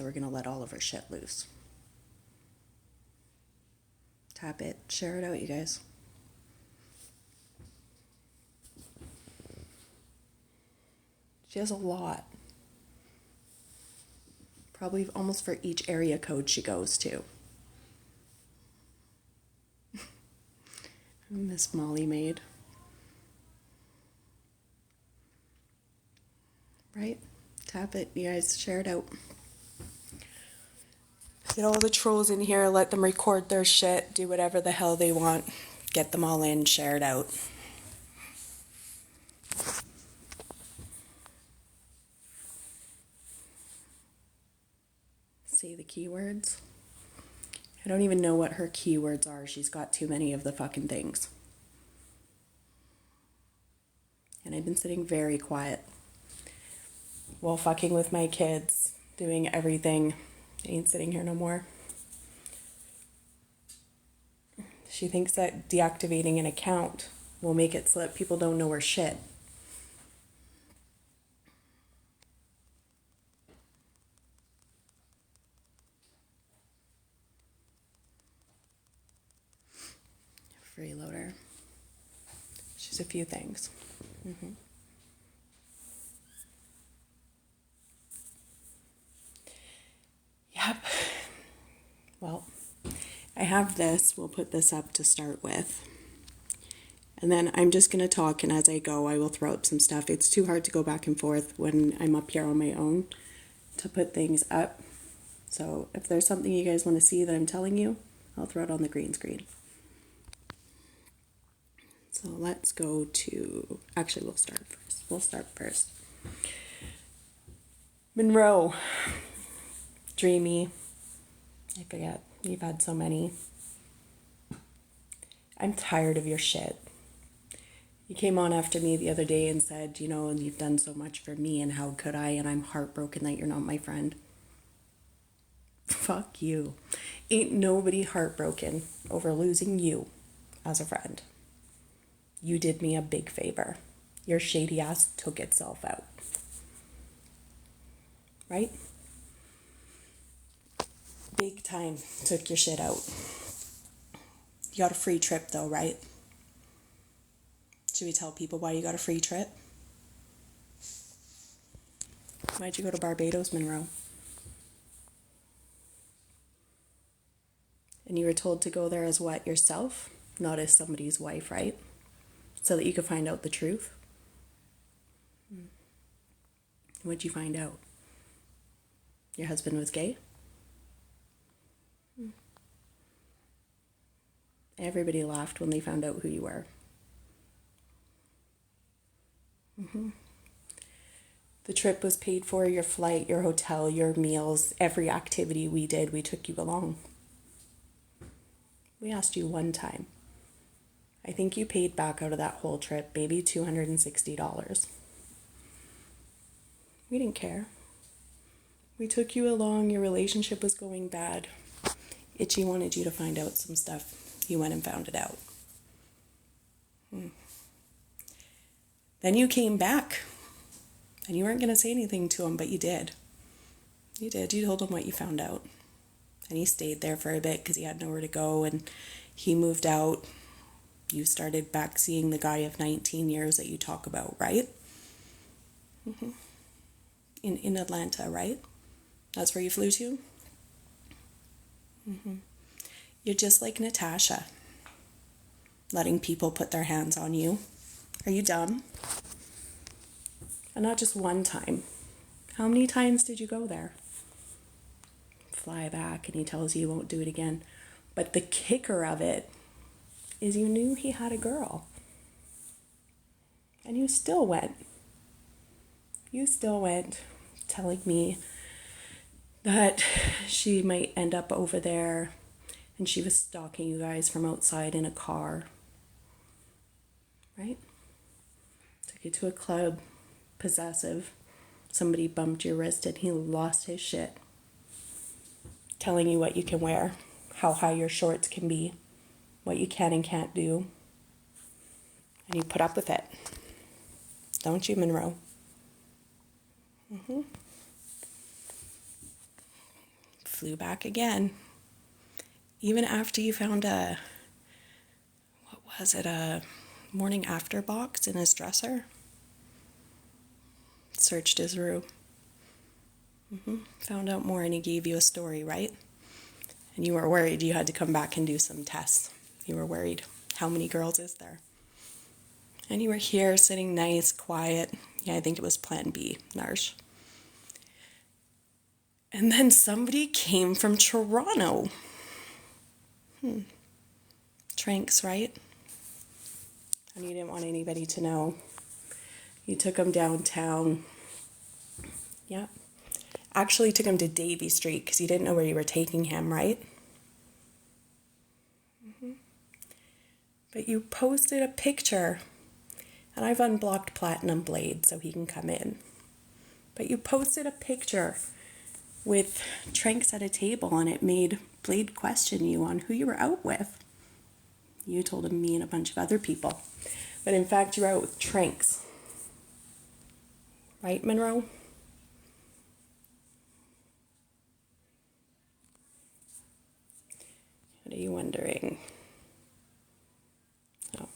so we're going to let all of her shit loose. Tap it. Share it out, you guys. She has a lot. Probably almost for each area code she goes to. Miss Molly Maid. Right? Tap it, you guys. Share it out. Get all the trolls in here. Let them record their shit. Do whatever the hell they want. Get them all in. Share it out. Say the keywords. I don't even know what her keywords are. She's got too many of the fucking things. And I've been sitting very quiet while fucking with my kids, doing everything. I ain't sitting here no more. She thinks that deactivating an account will make it so that people don't know her shit. Freeloader. She's a few things. Yep. Well, I have this. We'll put this up to start with. And then I'm just going to talk, and as I go, I will throw up some stuff. It's too hard to go back and forth when I'm up here on my own to put things up. So if there's something you guys want to see that I'm telling you, I'll throw it on the green screen. So let's go to, actually we'll start first. Monroe. Dreamy. I forget, you've had so many. I'm tired of your shit. You came on after me the other day and said, you know, you've done so much for me and how could I, and I'm heartbroken that you're not my friend. Fuck you. Ain't nobody heartbroken over losing you as a friend. You did me a big favor. Your shady ass took itself out. Right? Big time took your shit out. You got a free trip though, right? Should we tell people why you got a free trip? Why'd you go to Barbados, Monroe? And you were told to go there as what, yourself? Not as somebody's wife, right? So that you could find out the truth? What'd you find out? Your husband was gay? Everybody laughed when they found out who you were. The trip was paid for, your flight, your hotel, your meals, every activity we did, we took you along. We asked you one time. I think you paid back out of that whole trip maybe $260. We didn't care. We took you along, your relationship was going bad. Itchy wanted you to find out some stuff. You went and found it out. Then you came back. And you weren't going to say anything to him, but you did. You did. You told him what you found out. And he stayed there for a bit because he had nowhere to go. And he moved out. You started back seeing the guy of 19 years that you talk about, right? In Atlanta, right? That's where you flew to? You're just like Natasha. Letting people put their hands on you. Are you dumb? And not just one time. How many times did you go there? Fly back and he tells you won't do it again. But the kicker of it is you knew he had a girl. And you still went. You still went telling me that she might end up over there and she was stalking you guys from outside in a car. Right? Took you to a club. Possessive. Somebody bumped your wrist and he lost his shit. Telling you what you can wear, how high your shorts can be, what you can and can't do. And you put up with it. Don't you, Monroe? flew back again. Even after you found a morning after box in his dresser? Searched his room. Found out more, and he gave you a story, right? And you were worried you had to come back and do some tests. You were worried, how many girls is there? And you were here sitting nice, quiet. Yeah, I think it was Plan B, Narsh. And then somebody came from Toronto. Tranks, right? And you didn't want anybody to know. You took him downtown. Yeah. Actually took him to Davie Street because you didn't know where you were taking him, right? But you posted a picture, and I've unblocked Platinum Blade so he can come in. But you posted a picture with Tranks at a table, and it made Blade question you on who you were out with. You told him me and a bunch of other people. But in fact, you were out with Tranks. Right, Monroe? What are you wondering? Oh.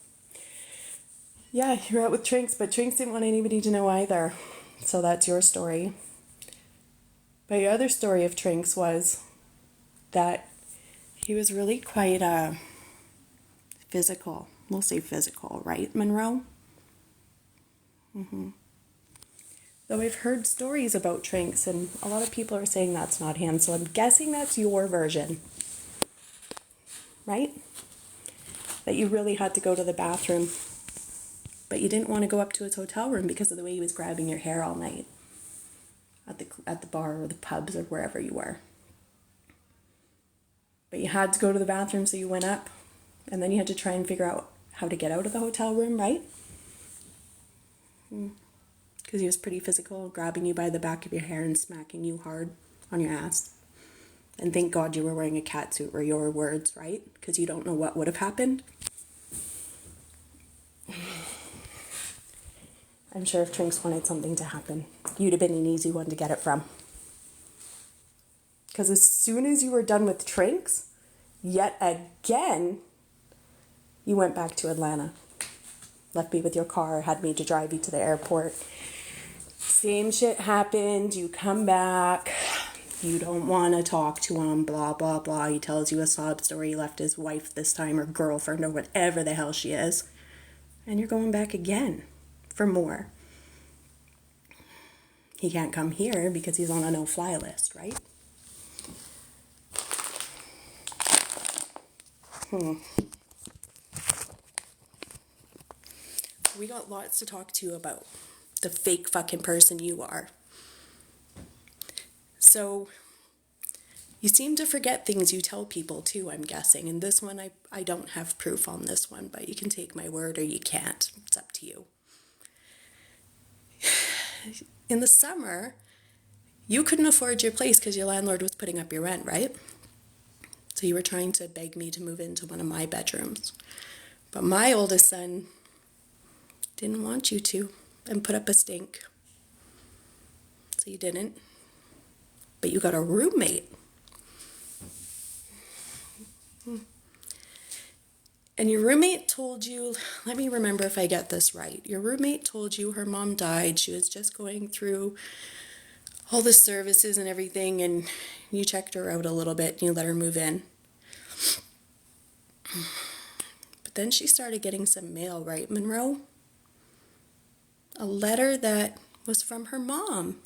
Yeah, you were out with Tranks, but Tranks didn't want anybody to know either. So that's your story. But your other story of Tranks was that he was really quite physical. We'll say physical, right, Monroe? Though I've heard stories about Tranks, and a lot of people are saying that's not him, so I'm guessing that's your version. Right? That you really had to go to the bathroom, but you didn't want to go up to his hotel room because of the way he was grabbing your hair all night at the bar or the pubs or wherever you were. But you had to go to the bathroom, so you went up, and then you had to try and figure out how to get out of the hotel room, right? Because he was pretty physical, grabbing you by the back of your hair and smacking you hard on your ass. And thank God you were wearing a catsuit, were your words, right? Because you don't know what would have happened. I'm sure if Tranks wanted something to happen, you'd have been an easy one to get it from. Because as soon as you were done with Tranks, yet again, you went back to Atlanta. Left me with your car, had me to drive you to the airport. Same shit happened, you come back. You don't want to talk to him, blah, blah, blah. He tells you a sob story. He left his wife this time, or girlfriend, or whatever the hell she is. And you're going back again for more. He can't come here because he's on a no-fly list, right? We got lots to talk to you about. The fake fucking person you are. So, you seem to forget things you tell people too, I'm guessing. And this one, I don't have proof on this one, but you can take my word or you can't. It's up to you. In the summer, you couldn't afford your place because your landlord was putting up your rent, right? So you were trying to beg me to move into one of my bedrooms. But my oldest son didn't want you to and put up a stink. So you didn't. But you got a roommate. And your roommate told you, let me remember if I get this right. Your roommate told you her mom died. She was just going through all the services and everything, and you checked her out a little bit and you let her move in. But then she started getting some mail, right, Monroe? A letter that was from her mom.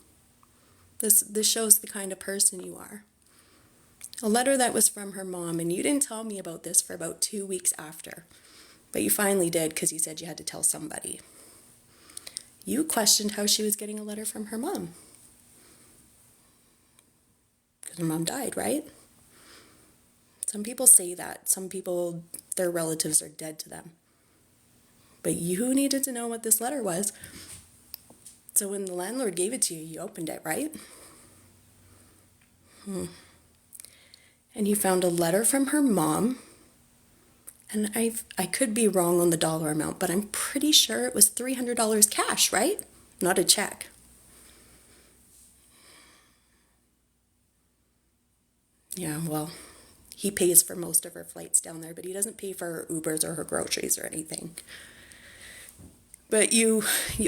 This shows the kind of person you are. A letter that was from her mom, and you didn't tell me about this for about 2 weeks after. But you finally did because you said you had to tell somebody. You questioned how she was getting a letter from her mom. Because her mom died, right? Some people say that. Some people, their relatives are dead to them. But you needed to know what this letter was. So when the landlord gave it to you, you opened it, right? And you found a letter from her mom. And I could be wrong on the dollar amount, but I'm pretty sure it was $300 cash, right? Not a check. Yeah, well, he pays for most of her flights down there, but he doesn't pay for her Ubers or her groceries or anything. But you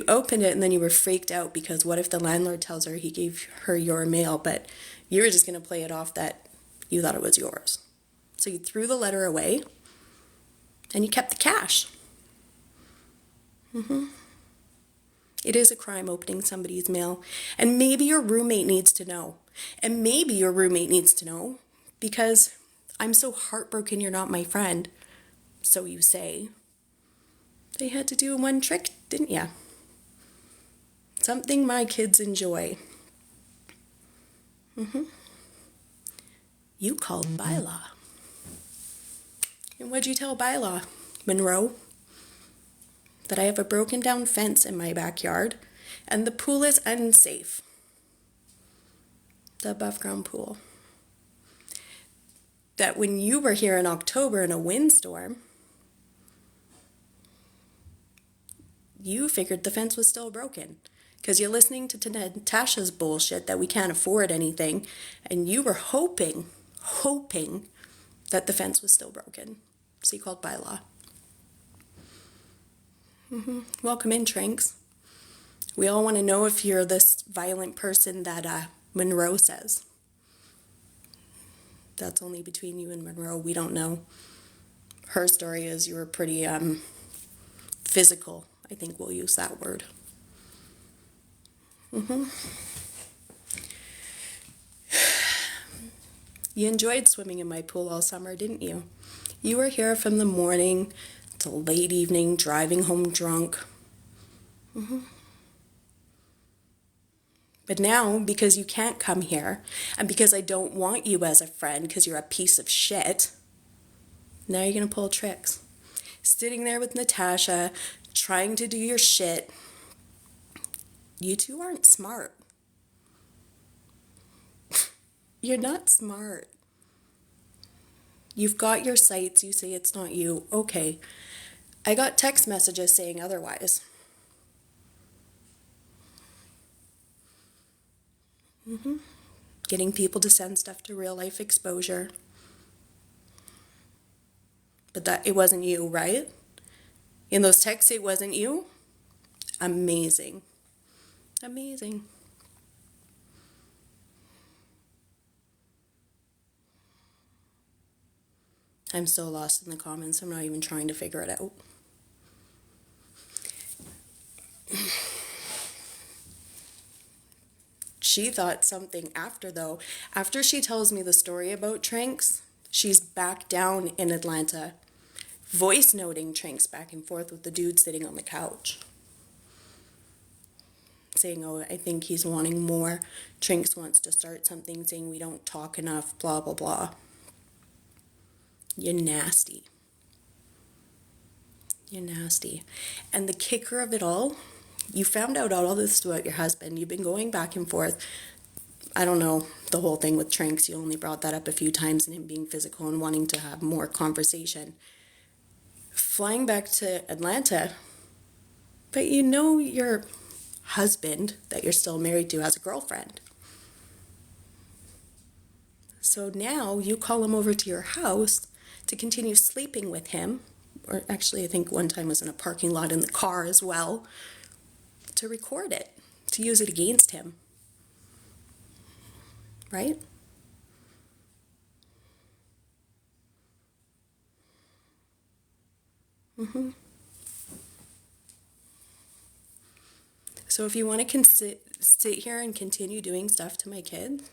opened it and then you were freaked out because what if the landlord tells her he gave her your mail, but you were just going to play it off that you thought it was yours. So you threw the letter away and you kept the cash. It is a crime opening somebody's mail. And maybe your roommate needs to know. And maybe your roommate needs to know because I'm so heartbroken you're not my friend. So you say. They had to do one trick, didn't ya? Something my kids enjoy. You called Byla. And what'd you tell Byla, Monroe? That I have a broken down fence in my backyard and the pool is unsafe. The above ground pool. That when you were here in October in a windstorm, you figured the fence was still broken because you're listening to Natasha's bullshit that we can't afford anything, and you were hoping that the fence was still broken. So you called Byla. Welcome in, Trinks. We all want to know if you're this violent person that Monroe says. That's only between you and Monroe. We don't know. Her story is you were pretty physical. I think we'll use that word. You enjoyed swimming in my pool all summer, didn't you? You were here from the morning till late evening, driving home drunk. But now, because you can't come here, and because I don't want you as a friend because you're a piece of shit, now you're going to pull tricks. Sitting there with Natasha, trying to do your shit. You two aren't smart. You're not smart. You've got your sights, you say it's not you. Okay. I got text messages saying otherwise. Getting people to send stuff to Real Life Exposure. But that it wasn't you, right? In those texts, it wasn't you? Amazing. Amazing. I'm so lost in the comments, I'm not even trying to figure it out. She thought something after, though. After she tells me the story about Trinks, she's back down in Atlanta, voice noting Trinks back and forth with the dude sitting on the couch. Saying, oh, I think he's wanting more. Trinks wants to start something, saying we don't talk enough, blah, blah, blah. You're nasty. You're nasty. And the kicker of it all, you found out all this about your husband. You've been going back and forth. I don't know the whole thing with Trinks. You only brought that up a few times and him being physical and wanting to have more conversation. Flying back to Atlanta, but you know your husband that you're still married to has a girlfriend. So now you call him over to your house to continue sleeping with him, or actually I think one time was in a parking lot in the car as well, to record it, to use it against him. Right? So if you want to sit here and continue doing stuff to my kids,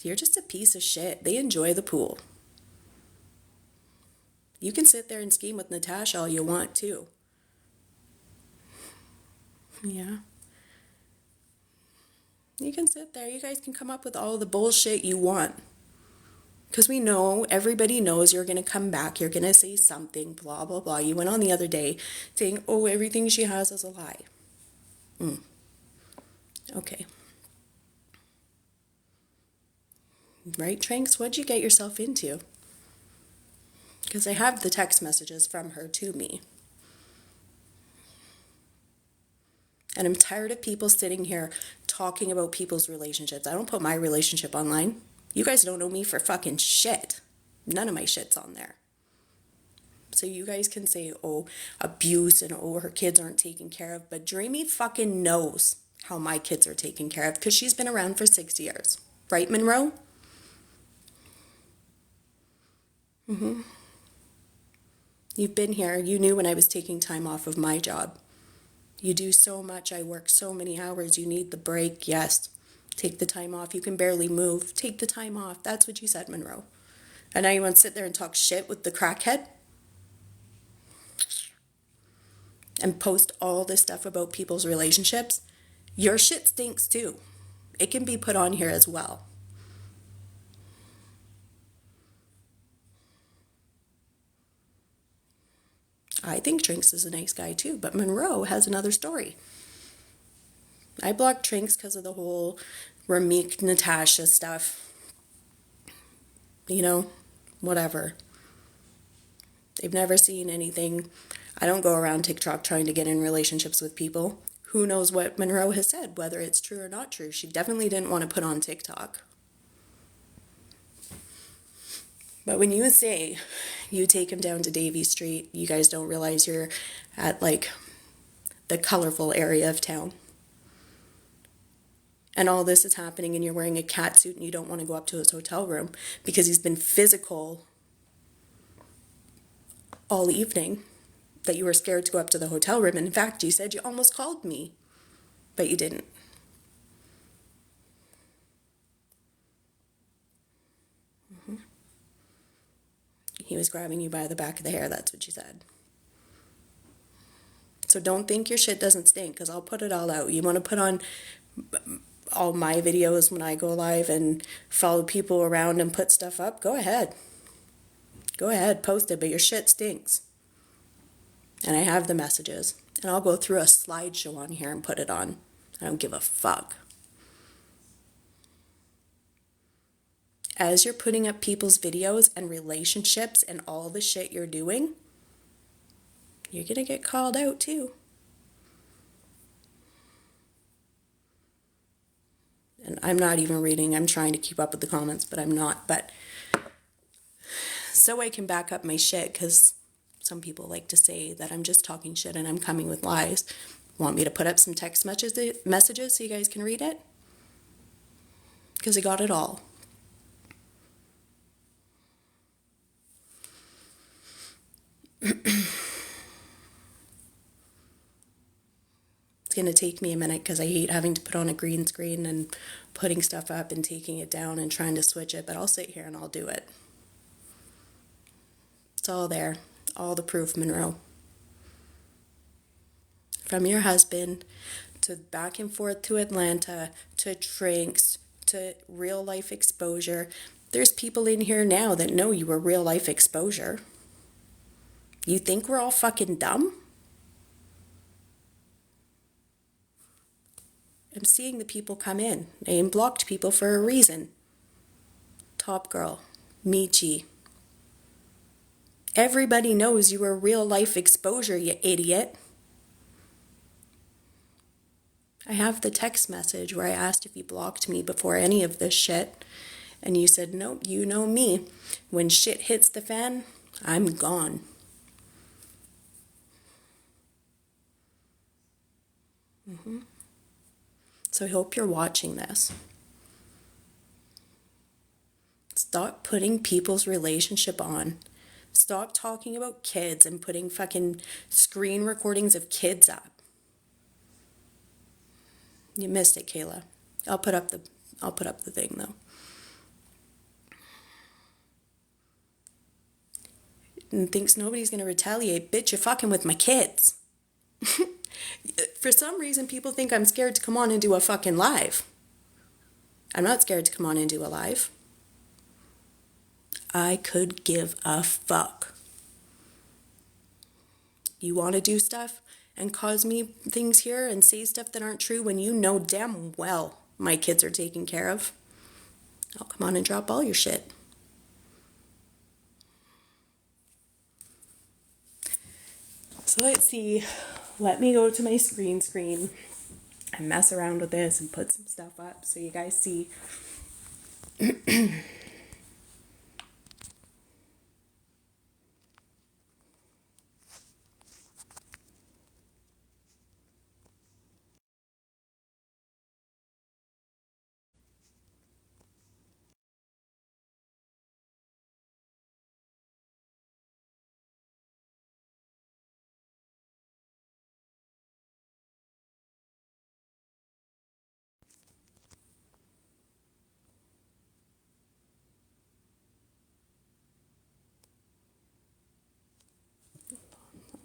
you're just a piece of shit. They enjoy the pool. You can sit there and scheme with Natasha all you want to. Yeah. You can sit there. You guys can come up with all the bullshit you want. Because we know, everybody knows you're going to come back. You're going to say something, blah, blah, blah. You went on the other day saying, oh, everything she has is a lie. Okay. Right, Trinks? What'd you get yourself into? Because I have the text messages from her to me. And I'm tired of people sitting here talking about people's relationships. I don't put my relationship online. You guys don't know me for fucking shit. None of my shit's on there. So you guys can say, oh, abuse and oh, her kids aren't taken care of. But Dreamy fucking knows how my kids are taken care of because she's been around for 6 years. Right, Monroe? Mm-hmm. You've been here. You knew when I was taking time off of my job. You do so much. I work so many hours. You need the break. Yes. Take the time off. You can barely move. Take the time off. That's what you said, Monroe. And now you want to sit there and talk shit with the crackhead? And post all this stuff about people's relationships? Your shit stinks too. It can be put on here as well. I think Trinks is a nice guy too, but Monroe has another story. I blocked Trinks because of the whole Ramik Natasha stuff. You know, whatever. They've never seen anything. I don't go around TikTok trying to get in relationships with people. Who knows what Monroe has said, whether it's true or not true. She definitely didn't want to put on TikTok. But when you say you take him down to Davie Street, you guys don't realize you're at like the colorful area of town. And all this is happening and you're wearing a cat suit and you don't want to go up to his hotel room because he's been physical all evening that you were scared to go up to the hotel room. And in fact, you said you almost called me, but you didn't. Mm-hmm. He was grabbing you by the back of the hair. That's what you said. So don't think your shit doesn't stink because I'll put it all out. You want to put on all my videos when I go live and follow people around and put stuff up? Go ahead. Go ahead, post it, but your shit stinks. And I have the messages. And I'll go through a slideshow on here and put it on. I don't give a fuck. As you're putting up people's videos and relationships and all the shit you're doing, you're going to get called out too. And I'm not even reading. I'm trying to keep up with the comments, but I'm not. But so I can back up my shit, because some people like to say that I'm just talking shit and I'm coming with lies. Want me to put up some text messages so you guys can read it? Because I got it all. It's going to take me a minute because I hate having to put on a green screen and putting stuff up and taking it down and trying to switch it, but I'll sit here and I'll do it. It's all there. All the proof, Monroe. From your husband to back and forth to Atlanta to Trinks to real life exposure. There's people in here now that know you were real life exposure. You think we're all fucking dumb? I'm seeing the people come in. I blocked people for a reason. Top Girl, Michi. Everybody knows you were real life exposure, you idiot. I have the text message where I asked if you blocked me before any of this shit. And you said, nope, you know me. When shit hits the fan, I'm gone. Mm-hmm. So I hope you're watching this. Stop putting people's relationship on. Stop talking about kids and putting fucking screen recordings of kids up. You missed it, Kayla. I'll put up the thing though. And thinks nobody's gonna retaliate. Bitch, you're fucking with my kids. For some reason, people think I'm scared to come on and do a fucking live. I'm not scared to come on and do a live. I could give a fuck. You want to do stuff and cause me things here and say stuff that aren't true when you know damn well my kids are taken care of? I'll come on and drop all your shit. So let's see. Let me go to my screen and mess around with this and put some stuff up so you guys see Let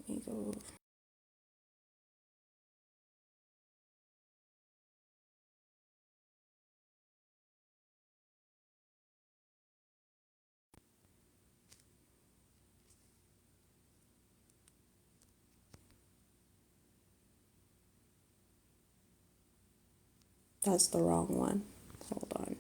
me go. That's the wrong one. Hold on.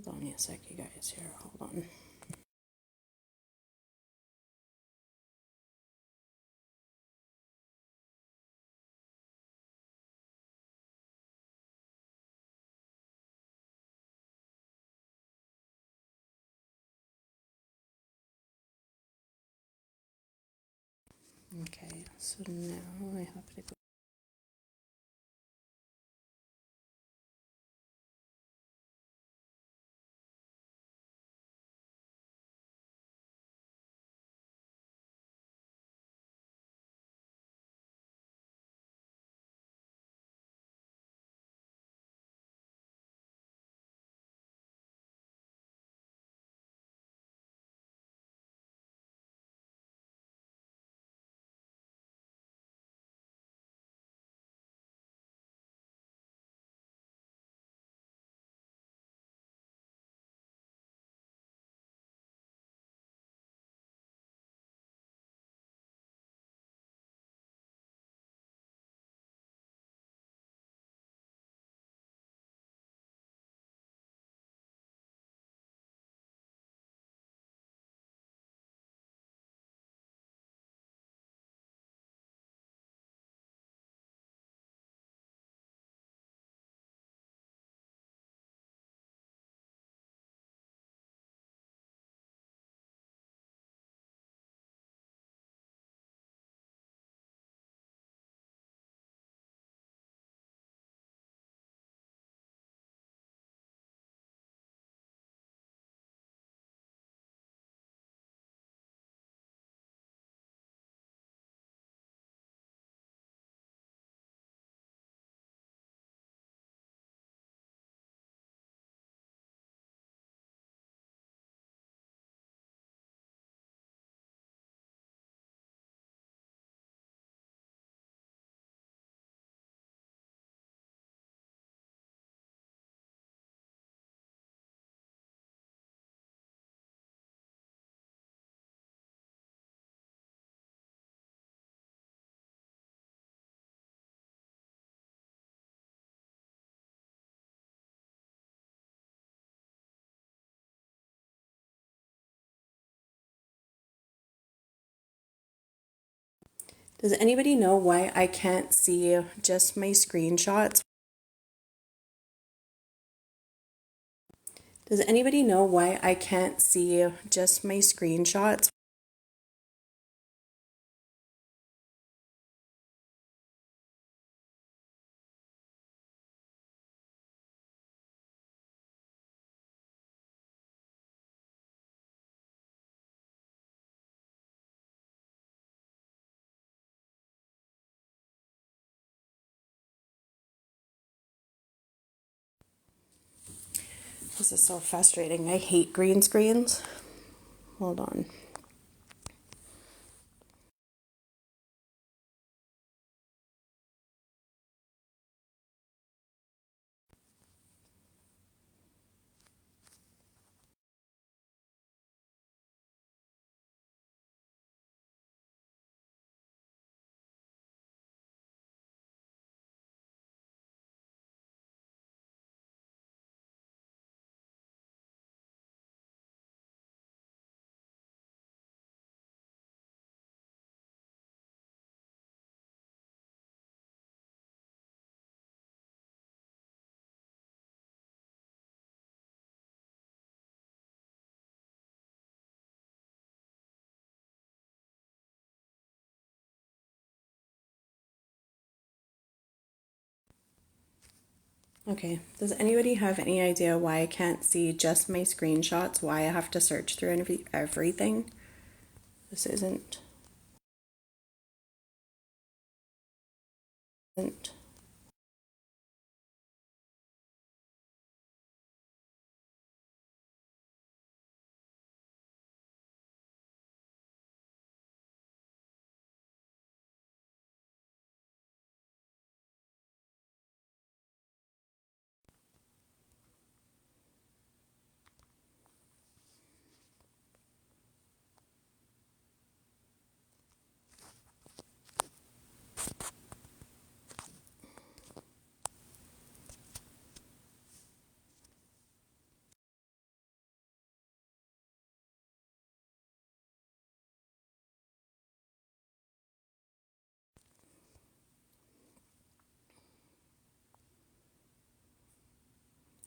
Hold on a sec, you guys. Here, hold on. Okay, so now I have to go. Does anybody know why I can't see just my screenshots? Does anybody know why I can't see just my screenshots? This is so frustrating. I hate green screens. Hold on. Okay, does anybody have any idea why I can't see just my screenshots? Why I have to search through everything? This isn't.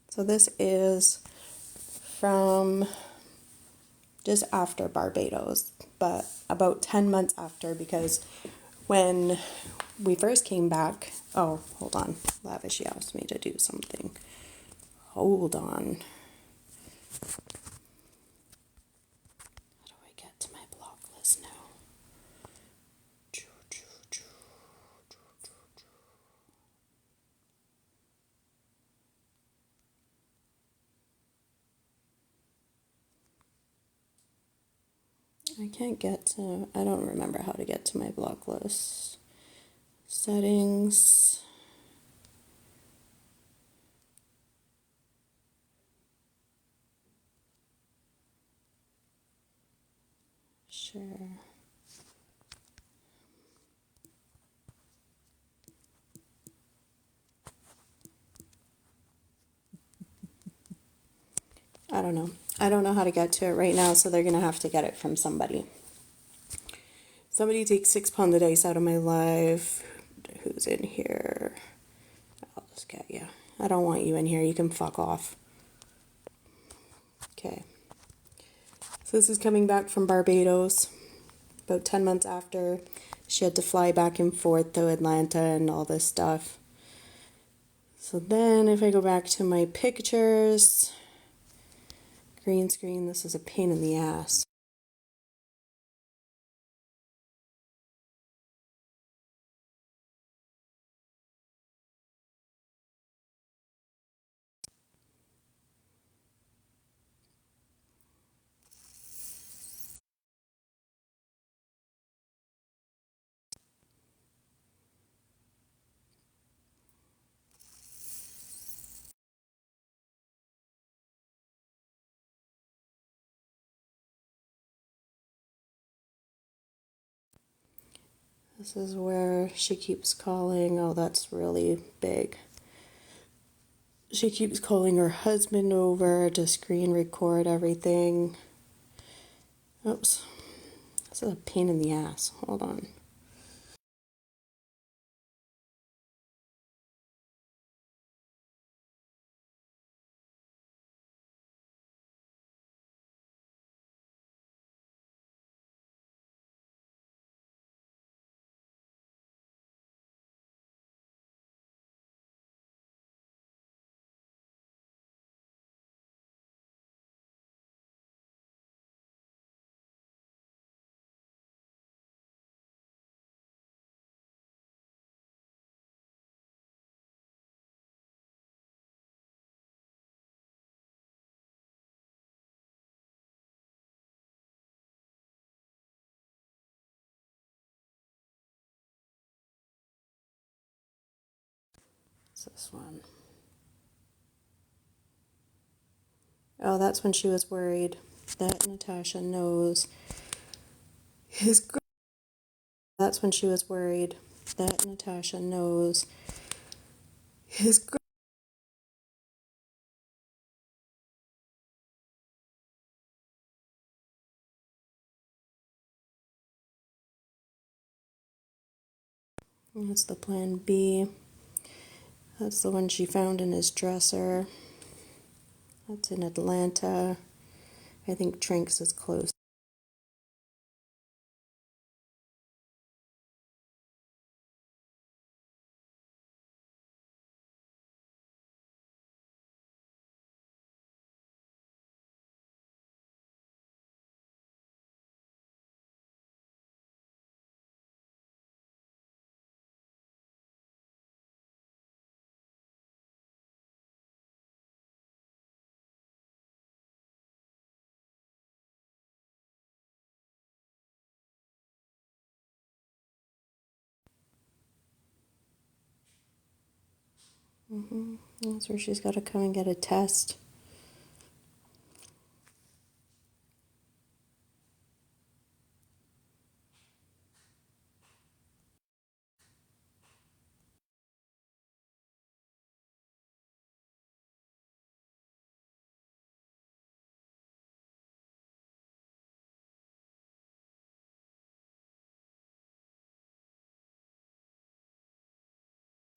So this is from just after Barbados, but about 10 months after, because when we first came back, oh, hold on, Lavish asked me to do something. Hold on. How do I get to my block list now? I can't get to, I don't remember how to get to my block list. Settings. Sure. I don't know. I don't know how to get to it right now, so they're going to have to get it from somebody. Somebody take 6 pound of dice out of my life. Who's in here? I'll just get you. I don't want you in here. You can fuck off. Okay. So this is coming back from Barbados. About 10 months after. She had to fly back and forth to Atlanta and all this stuff. So then if I go back to my pictures, green screen, this is a pain in the ass. This is where she keeps calling. Oh, that's really big. She keeps calling her husband over to screen record everything. Oops. This is a pain in the ass. Hold on. It's this one. Oh, that's when she was worried that Natasha knows his girl. That's when she was worried that Natasha knows his girl. That's the plan B. That's the one she found in his dresser. That's in Atlanta. I think Trinks is close. That's where she's got to come and get a test.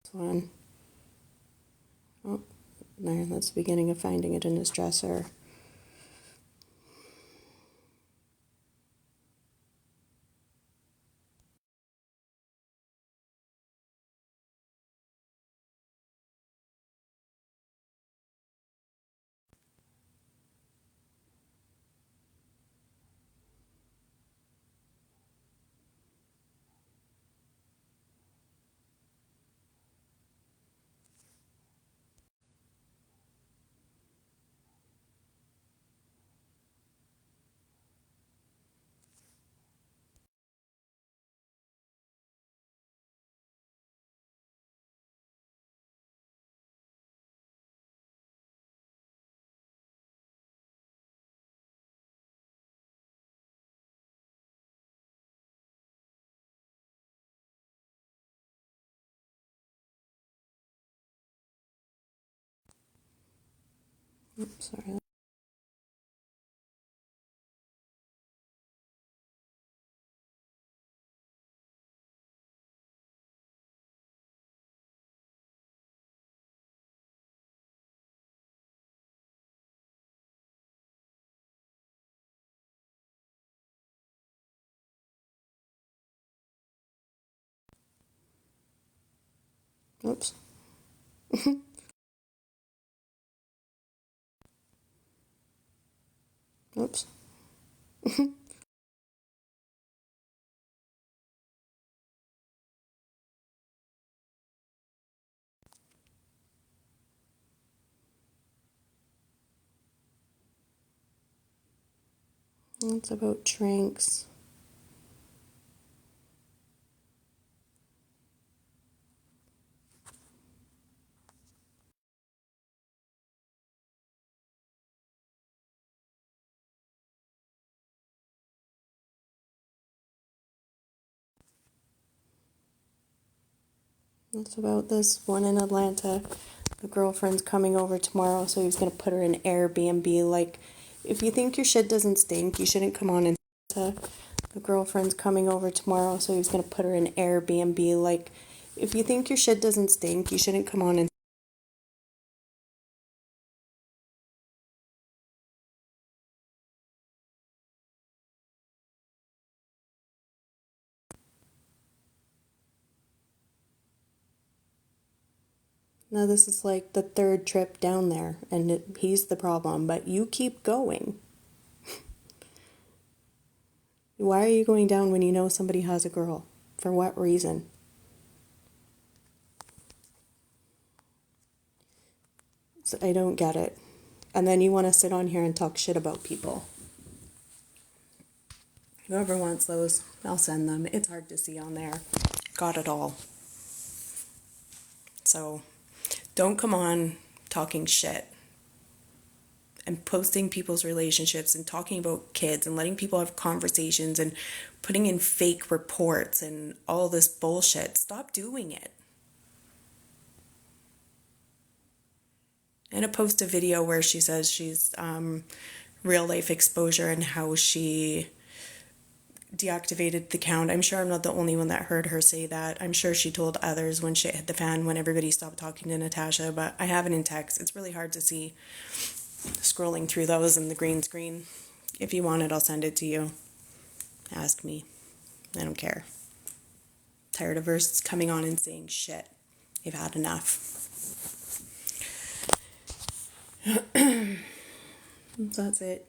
This one. Oh, there, that's the beginning of finding it in his dresser. Oops, sorry. Oops. Oops. It's about Tranks. It's about this one in Atlanta. The girlfriend's coming over tomorrow, so he's gonna put her in Airbnb. Like, if you think your shit doesn't stink, you shouldn't come on in. The girlfriend's coming over tomorrow, so he's gonna put her in Airbnb. Like, if you think your shit doesn't stink, you shouldn't come on in. Now, this is like the third trip down there, and he's the problem, but you keep going. Why are you going down when you know somebody has a girl? For what reason? So I don't get it. And then you want to sit on here and talk shit about people. Whoever wants those, I'll send them. It's hard to see on there. Got it all. So don't come on talking shit and posting people's relationships and talking about kids and letting people have conversations and putting in fake reports and all this bullshit. Stop doing it. And I post a video where she says she's real life exposure and how she deactivated the account. I'm sure I'm not the only one that heard her say that. I'm sure she told others when shit hit the fan, when everybody stopped talking to Natasha, but I have it in text. It's really hard to see scrolling through those in the green screen. If you want it, I'll send it to you. Ask me. I don't care. Tired of her coming on and saying shit. You've had enough. So that's it.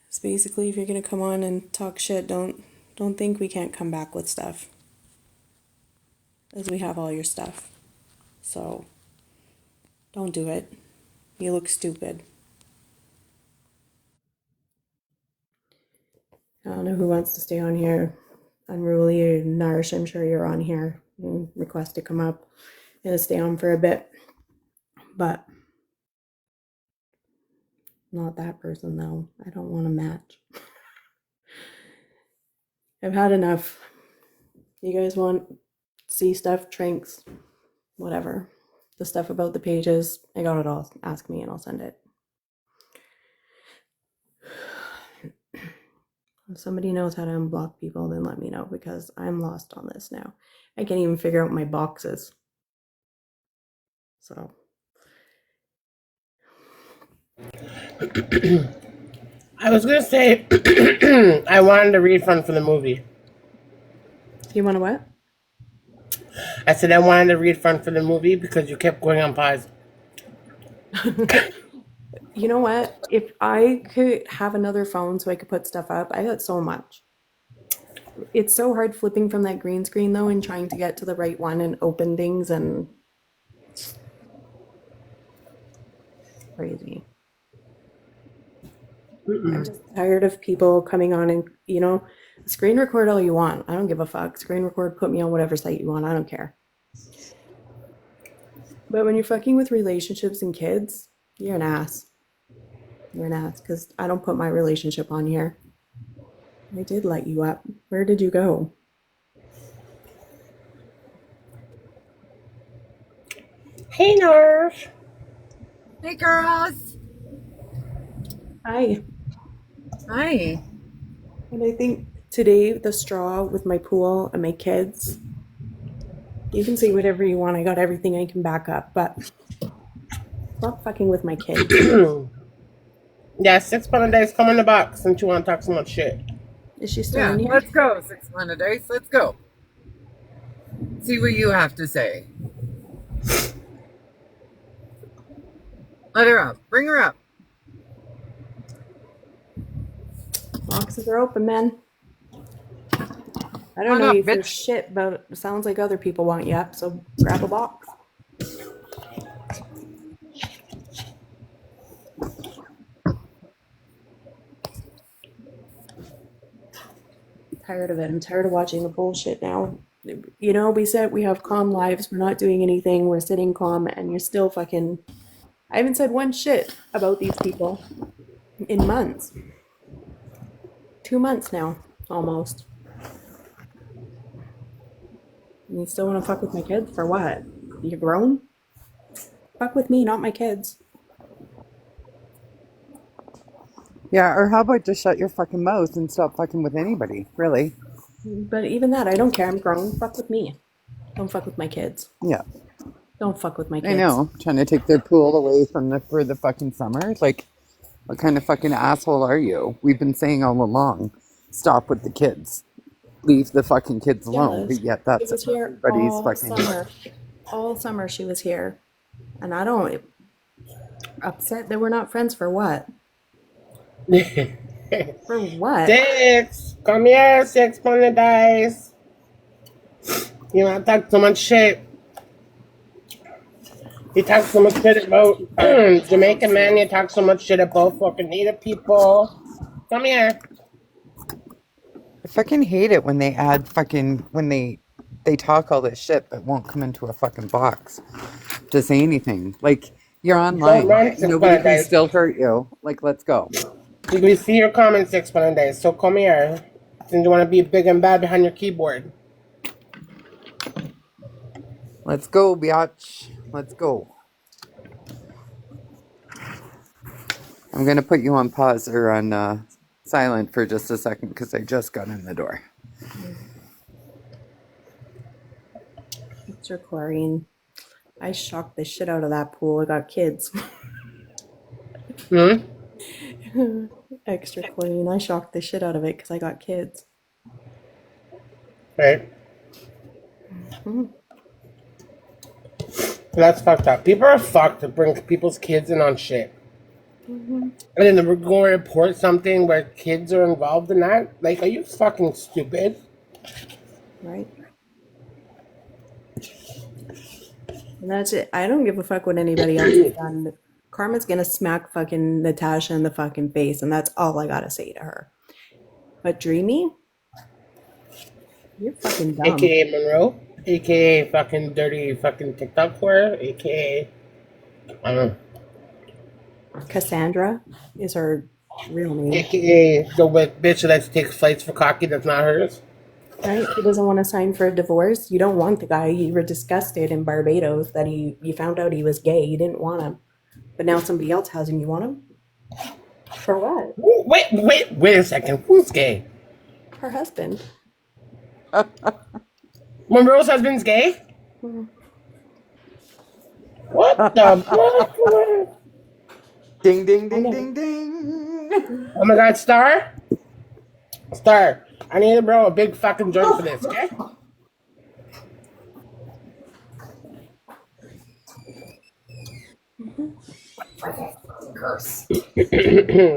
So basically, if you're gonna come on and talk shit, don't think we can't come back with stuff, as we have all your stuff. So don't do it. You look stupid. I don't know who wants to stay on here. Unruly Narsh, I'm sure you're on here. Request to come up and stay on for a bit. But not that person though. I don't want to match. I've had enough. You guys want to see stuff, trinks, whatever. The stuff about the pages, I got it all. Ask me and I'll send it. If somebody knows how to unblock people, then let me know because I'm lost on this now. I can't even figure out my boxes. So. I was going to say, I wanted a refund for the movie. You want to what? I said I wanted a refund for the movie because you kept going on pause. You know what? If I could have another phone so I could put stuff up, I got so much. It's so hard flipping from that green screen though and trying to get to the right one and open things and crazy. I'm just tired of people coming on and, screen record all you want. I don't give a fuck. Screen record, put me on whatever site you want. I don't care. But when you're fucking with relationships and kids, you're an ass. You're an ass because I don't put my relationship on here. I did let you up. Where did you go? Hey, Nerf. Hey, girls. Hi. Hi. And I think today the straw with my pool and my kids, you can say whatever you want. I got everything I can back up, but stop fucking with my kids. Yeah, £6 a day. Come in the box since you want to talk so much shit. Is she still Yeah, in here? let's go. 6 months a day. Let's go. See what you have to say. Let her up. Bring her up. Boxes are open, man. I don't Come know on you up, for bitch. shit, but it sounds like other people want you up, so grab a box. Tired of it. I'm tired of watching the bullshit now. We said we have calm lives. We're not doing anything. We're sitting calm, and you're still fucking. I haven't said one shit about these people in months. 2 months now, almost. And you still want to fuck with my kids for what? You're grown? Fuck with me, not my kids. Yeah, or how about just shut your fucking mouth and stop fucking with anybody, really? But even that, I don't care. I'm grown. Fuck with me. Don't fuck with my kids. Yeah, Don't fuck with my I kids. know. Trying to take their pool away for the fucking summer. Like, what kind of fucking asshole are you? We've been saying all along, stop with the kids. Leave the fucking kids alone. But Yes. yet She that's was here everybody's all fucking... summer. All summer she was here. And I don't upset that we're not friends for what? For what? Six. Come here, £6 dice. You want to talk so much shit. You talk so much shit about Jamaican man. You talk so much shit about fucking native people. Come here. I fucking hate it when they add fucking... When they talk all this shit but won't come into a fucking box to say anything. Like, you're Don't online. run Nobody £6 can dice. still hurt you. Like, let's go. We see your comments £6 dice. So come here. Since you want to be big and bad behind your keyboard. Let's go, biatch. Let's go. I'm going to put you on pause or on silent for just a second because I just got in the door. Mr. Chlorine. I shocked the shit out of that pool. I got kids. Extra chlorine. I shocked the shit out of it because I got kids. Right? That's fucked up. People are fucked to bring people's kids in on shit. And then we're going to report something where kids are involved in that? Like, are you fucking stupid? Right? And that's it. I don't give a fuck what anybody else has done. Karma's gonna smack fucking Natasha in the fucking face, and that's all I gotta say to her. But Dreamy, You're fucking dumb. AKA Monroe, AKA fucking dirty fucking TikTok whore, AKA I don't know, Cassandra is her real name. AKA the bitch that takes flights for cocky that's not hers. Right? He doesn't want to sign for a divorce. You don't want the guy. You were disgusted in Barbados that you found out he was gay. You didn't want him. But now somebody else has him. You want him? For what? Wait a second. Who's gay? Her husband. Monroe's husband's gay? What the fuck? Ding, ding, ding, ding, ding. Oh my god, Star? Star, I need to bro a big fucking joint for this, okay?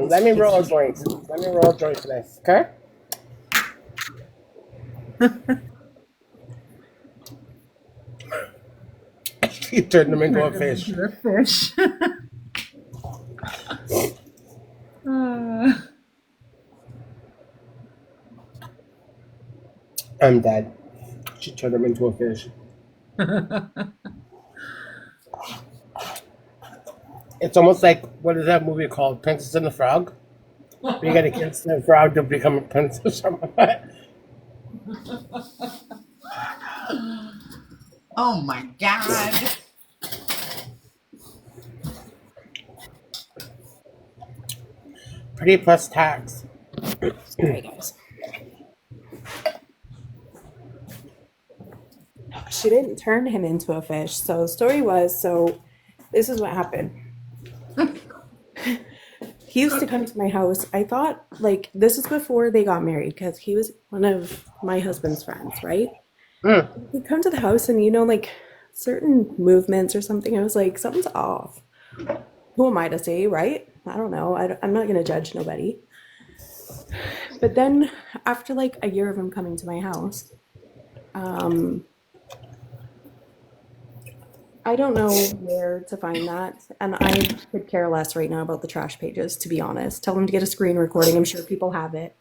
Let me roll a joint. Let me roll a joint for this, okay? She turned him into a fish. The fish. I'm dead. She turned him into a fish. It's almost like, what is that movie called? Princess and the Frog? You gotta kiss the frog to become a princess. Oh my god. Pretty plus tax. Sorry, guys. She didn't turn him into a fish. So the story was, this is what happened. He used to come to my house. I thought, like, this is before they got married because he was one of my husband's friends, right? He'd come to the house and, like, certain movements or something. I was like, something's off. Who am I to say, right? I don't know. I'm not going to judge nobody. But then after, like, a year of him coming to my house, I don't know where to find that, and I could care less right now about the trash pages, to be honest. Tell them to get a screen recording. I'm sure people have it.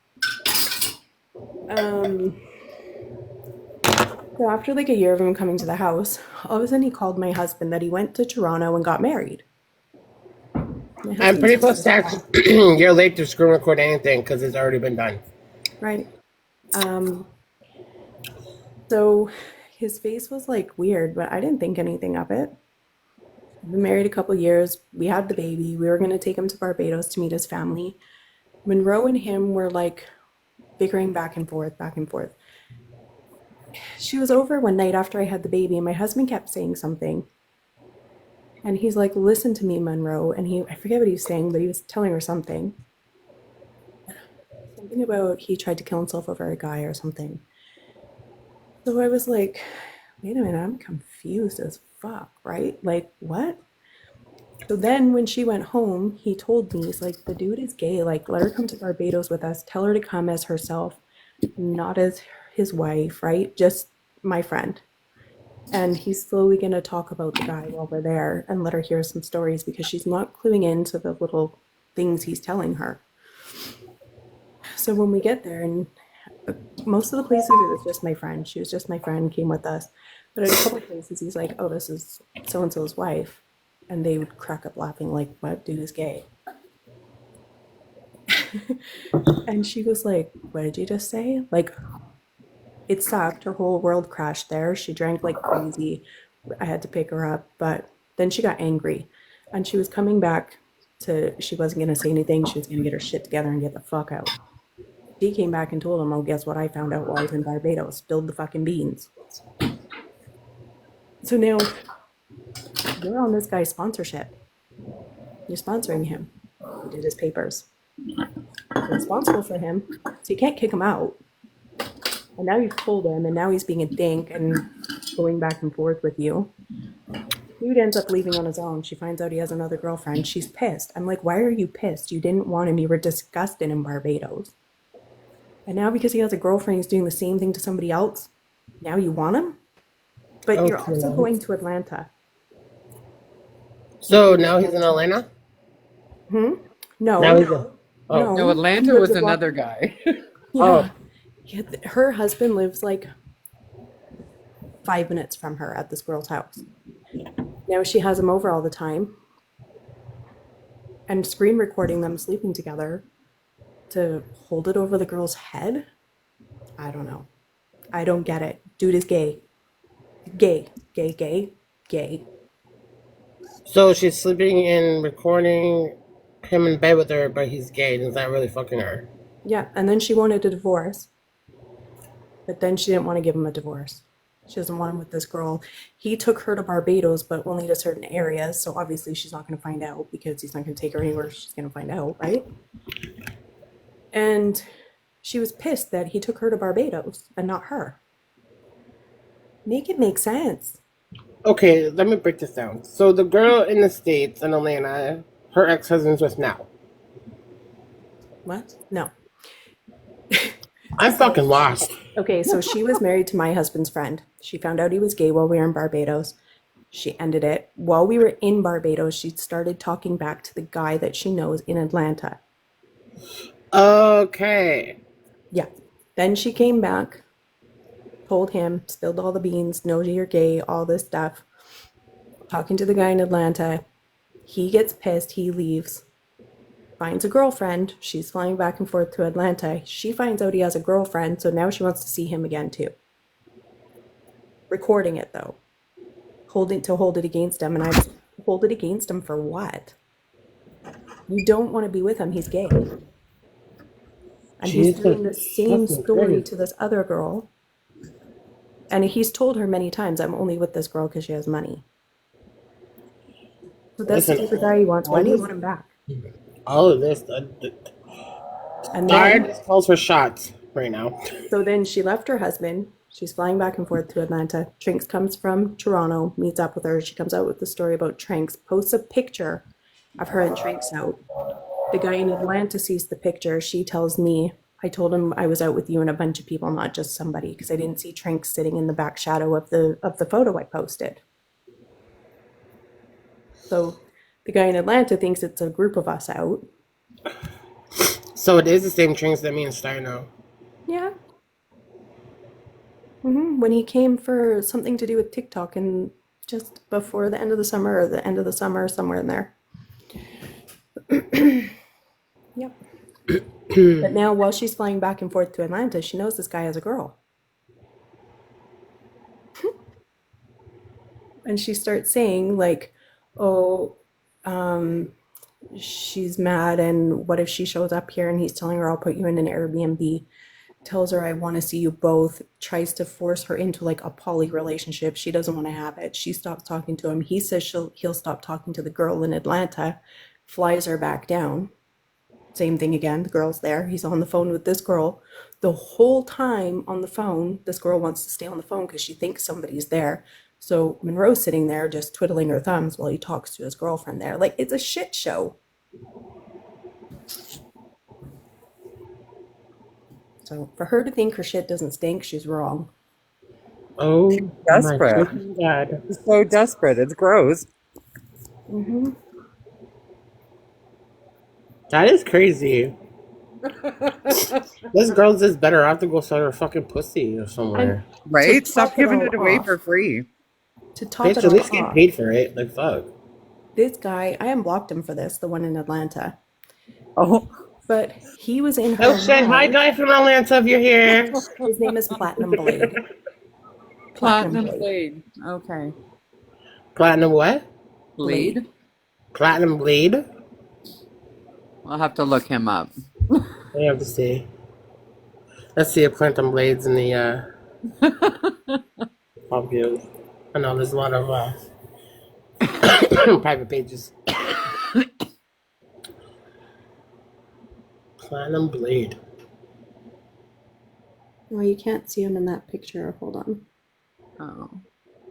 So after like a year of him coming to the house, all of a sudden he called my husband that he went to Toronto and got married. I'm pretty plus tax. You're late to screen record anything because it's already been done. Right. So his face was like weird, but I didn't think anything of it. We've been married a couple years. We had the baby. We were going to take him to Barbados to meet his family. Monroe and him were like bickering back and forth, back and forth. She was over one night after I had the baby, and my husband kept saying something. And he's like, listen to me, Monroe. And I forget what he was saying, but he was telling her something. Something about he tried to kill himself over a guy or something. So I was like, wait a minute, I'm confused as fuck, right? Like, what? So then when she went home, he told me, he's like, the dude is gay. Like, let her come to Barbados with us. Tell her to come as herself, not as his wife, right? Just my friend. And he's slowly going to talk about the guy while we're there and let her hear some stories because she's not cluing into the little things he's telling her. So when we get there, and most of the places it was just my friend. She was just my friend, came with us. But at a couple places, he's like, oh, this is so-and-so's wife. And they would crack up laughing like, what? Dude is gay. And she was like, what did you just say? Like, it sucked. Her whole world crashed there. She drank like crazy. I had to pick her up. But then she got angry. And she was coming back she wasn't going to say anything. She was going to get her shit together and get the fuck out. She came back and told him, oh, guess what I found out while I was in Barbados? Spilled the fucking beans. So now, you're on this guy's sponsorship. You're sponsoring him. You did his papers. You're responsible for him. So you can't kick him out. And now you've told him, and now he's being a dink and going back and forth with you. Dude ends up leaving on his own. She finds out he has another girlfriend. She's pissed. I'm like, why are you pissed? You didn't want him. You were disgusted in Barbados. And now because he has a girlfriend, he's doing the same thing to somebody else. Now you want him? But you're also going to Atlanta. So now he's in Atlanta? No. Now he's No. No, Atlanta was another guy. Yeah. Yeah, her husband lives like 5 minutes from her at this girl's house. Now she has him over all the time and screen recording them sleeping together to hold it over the girl's head. I don't know. I don't get it. Dude is gay. Gay. Gay, gay, gay. So she's sleeping and recording him in bed with her, but he's gay and he's not really fucking her. Yeah, and then she wanted a divorce. But then she didn't want to give him a divorce. She doesn't want him with this girl. He took her to Barbados, but only to certain areas. So obviously she's not going to find out because he's not going to take her anywhere she's going to find out, right? And she was pissed that he took her to Barbados and not her. Make it make sense. Okay, let me break this down. So the girl in the States in Atlanta, her ex-husband's with now. What? No. I'm fucking lost. Okay, so she was married to my husband's friend. She found out he was gay while we were in Barbados. She ended it. While we were in Barbados, she started talking back to the guy that she knows in Atlanta. Okay. Yeah. Then she came back, told him, spilled all the beans, knows you're gay, all this stuff. Talking to the guy in Atlanta. He gets pissed, he leaves. Finds a girlfriend. She's flying back and forth to Atlanta. She finds out he has a girlfriend, so now she wants to see him again too. Recording it though. Hold it against him, and I hold it against him for what? You don't want to be with him, he's gay. And he's doing the same story to this other girl. And he's told her many times, I'm only with this girl because she has money. So that's the type of guy he wants. Why do you want him back? All of this, And Guard then, calls for shots right now. so then she left her husband. She's flying back and forth to Atlanta. Trinks comes from Toronto, meets up with her. She comes out with the story about Trinks, posts a picture of her and Trinks out. The guy in Atlanta sees the picture. She tells me, I told him I was out with you and a bunch of people, not just somebody, because I didn't see Trinks sitting in the back shadow of the photo I posted. So the guy in Atlanta thinks it's a group of us out. So it is the same drinks that me and Stein know. Yeah. When he came for something to do with TikTok and just before the end of the summer or the end of the summer, somewhere in there. Yep. But now while she's flying back and forth to Atlanta, she knows this guy has a girl. And she starts saying like, oh, she's mad and what if she shows up here and he's telling her I'll put you in an Airbnb, tells her I want to see you both, tries to force her into like a poly relationship. She doesn't want to have it. She stops talking to him. He says he'll stop talking to the girl in Atlanta, flies her back down. Same thing again. The girl's there. He's on the phone with this girl. The whole time on the phone, this girl wants to stay on the phone because she thinks somebody's there. So Monroe's sitting there just twiddling her thumbs while he talks to his girlfriend there. Like, it's a shit show. So for her to think her shit doesn't stink, she's wrong. Oh, Desperate. my God. It's so desperate. It's gross. That is crazy. This girl's just better off to go sell her fucking pussy or somewhere. Right? To Stop top it giving all it away off. for free. To top Bitch, it at least all get off, paid for it. Like, fuck. this guy, I unblocked him for this, the one in Atlanta. Oh, But he was in her Oh shit, hi mind. guy from Atlanta if you're here. His name is Platinum Blade. platinum blade. Okay. Platinum what? Blade? Platinum blade? I'll have to look him up. I have to see. Let's see if Platinum Blade's in the pop views. I know there's a lot of private pages. Platinum Blade. Well, you can't see him in that picture. Hold on. Oh.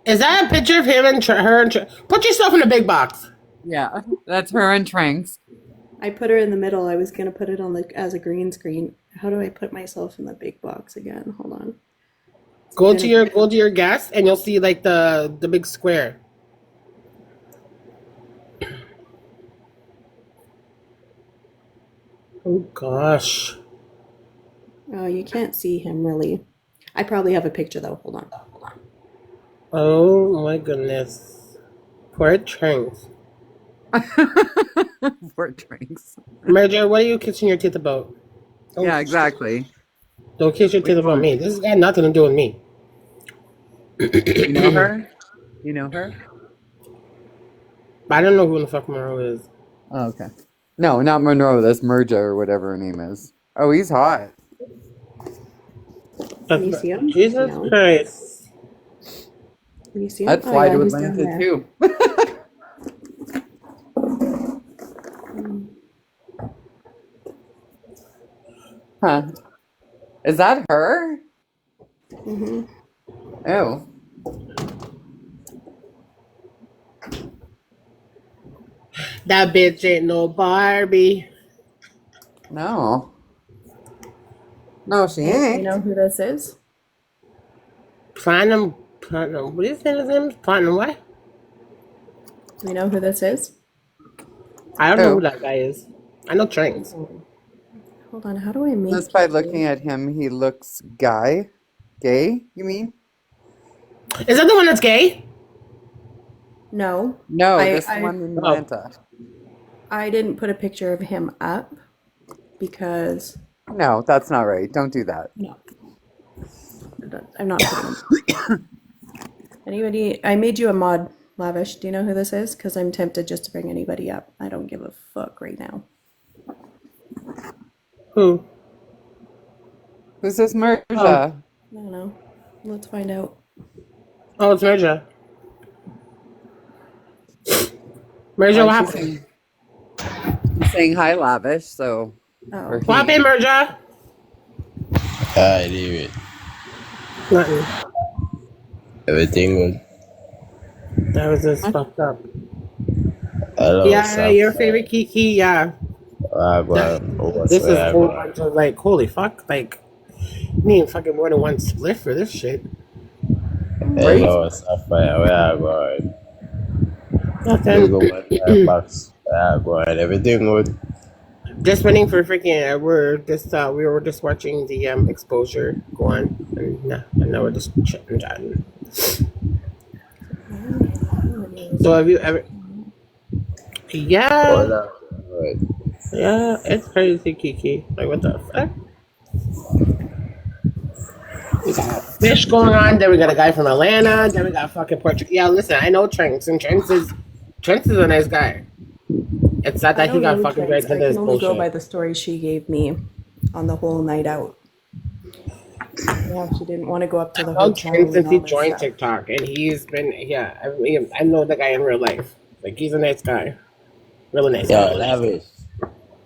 Is that a picture of him and her? And put yourself in a big box. Yeah, that's her and Tranks. I put her in the middle. I was gonna put it on as a green screen. How do I put myself in the big box again? Hold on. Go to your guest and you'll see like the big square. Oh gosh. Oh, you can't see him really. I probably have a picture though. Hold on. Oh my goodness. Poor Trunks. Poor drinks. Merger, what are you kissing your teeth about? Yeah, exactly. Don't kiss your Which teeth about one? me. This has got nothing to do with me. You know her? You know her? I don't know who the fuck Monroe is. Oh, okay. No, not Monroe. That's Merja or whatever her name is. Oh, he's hot. Can you see him? Jesus No. Christ. Can you see him? I'd Oh fly yeah, to he's down Atlanta there. too. Huh. Is that her? Mm-hmm. Oh. That bitch ain't no Barbie. No. No, she You ain't. know who this is? Platinum. What do you say his name is? Platinum what? Do you know who this is? I don't know who Who? that guy is. I know Tranks. Hold on. How do I make Just by you? looking at him, he looks gay, you mean? Is that the one that's gay? No, No, I this is the I one in Oh. Atlanta. I didn't put a picture of him up because No, that's not right. Don't do that. no, I'm not putting him. Anybody? I made you a mod, Lavish. Do you know who this is? Because I'm tempted just to bring anybody up. I don't give a fuck right now. Who? Who's this Merja? I don't know. Let's find out. Oh, it's Merja. Merja, what She's happened? saying hi, Lavish, so. Oh, Or What happened, Merja? I leave it. Nothing. Everything good. That was just fucked up. Hello, Yeah, Sam. your favorite Kiki, yeah. What's This is a whole going? bunch of like, holy fuck, like, you need fucking more than one split for this shit. Hello, Sapphire. Where are going? Nothing. Go my box. Where are going? Everything good. Just waiting for freaking. We were just watching the exposure go on, and now we're just chatting. So have you ever? Yeah, Hold on. Wait. yeah, it's crazy, Kiki. Like what the fuck? We got fish going on. Then we got a guy from Atlanta. Then we got fucking Portugal. Yeah, listen, I know Trunks, and Trunks is a nice guy. It's not I that he don't got know fucking Trunks. dragged I into this can only go by bullshit. the story she gave me on the whole night out. Yeah, she didn't want to go up to the I've known hotel Trunks since and he all this joined stuff. TikTok, and he's been I know the guy in real life. Like he's a nice guy, really nice Yo, guy. Lavish.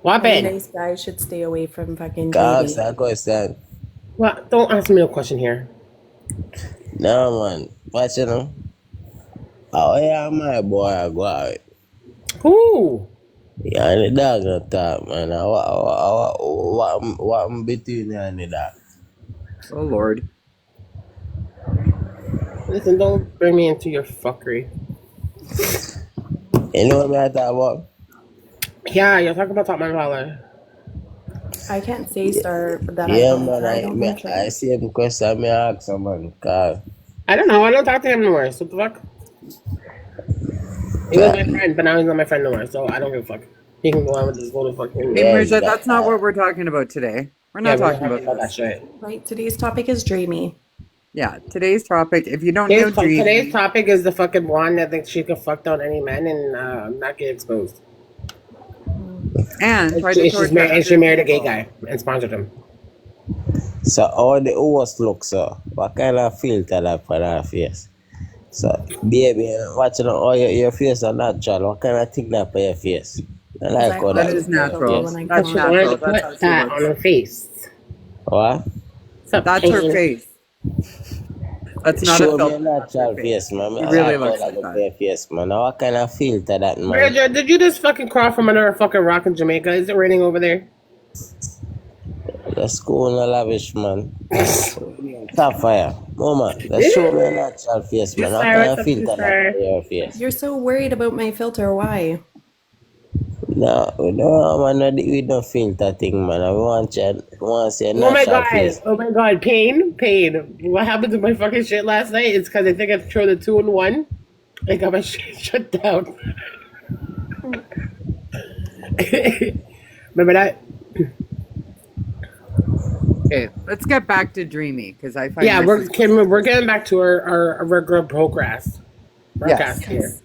What Any happened? nice guy should stay away from fucking Ask JD. that question. Well, don't ask me a question here. No, man. Watch it now. Oh, yeah, my boy. I go out. Who? Yeah, and the dog not talk, man. What between you and the dog? Oh, Lord. Listen, don't bring me into your fuckery. You know what I talk about? Yeah, you're talking about Top Man Valor. I can't say star that I Yeah, don't. man. I don't know I Trunks. see him question me ask someone. Cause I don't know. I don't talk to him no more. So what the fuck? He was my friend, but now he's not my friend no more. So I don't give a fuck. He can go on with his little fucking. Hey, yeah, Merja, that, that's not what we're talking about today. We're not talking about that this. shit. Right. Today's topic is dreamy. Yeah, today's topic, if you don't know Today's Dreamy, topic is the fucking one that thinks she could fuck down any man and not get exposed. and try to She's torture married, and she other married a gay people. guy and sponsored him. so how the host look so? What kind of filter that for her face? So baby, watching all your face are natural. What kind of thing that for your face? I like how That that is for your natural. face. When I That's come She on. wanted natural. to That's how put she that looks. on her face. What? Stop That's her painting. face. That's not Show a me a filter. That's natural her face, man. She I really like how looks that like look for that. your face, man. Now what kind of filter that, man? Bridger, did you just fucking crawl from under a fucking rock in Jamaica? Is it raining over there? Let's go on a lavish, man. Top fire. Mama, let's show me a natural face, man. What Sorry, kind what's of up, filter that sister? for your face? You're so worried about my filter. Why? No, we don't man, we don't filter thing, man. We want to see a Oh my natural god! face. Oh my god! Pain! What happened to my fucking shit last night? It's because I think I threw the 2-in-1. I got my shit shut down. Remember that? Okay, let's get back to Dreamy because I find Yeah, this we're getting back to our regular progress. Broadcast here.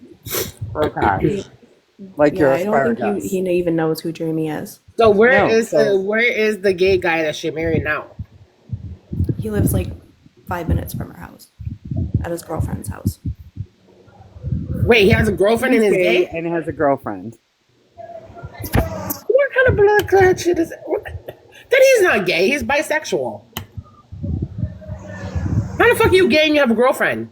okay. Like your Yeah, I don't think asparagus. he even knows who Dreamy is. So No, so- where is the gay guy that she married now? He lives like 5 minutes from her house, at his girlfriend's house. Wait, he has a girlfriend and He's is gay gay? and has a girlfriend. What kind of blood clot shit is then he's not gay, he's bisexual. How the fuck are you gay and you have a girlfriend?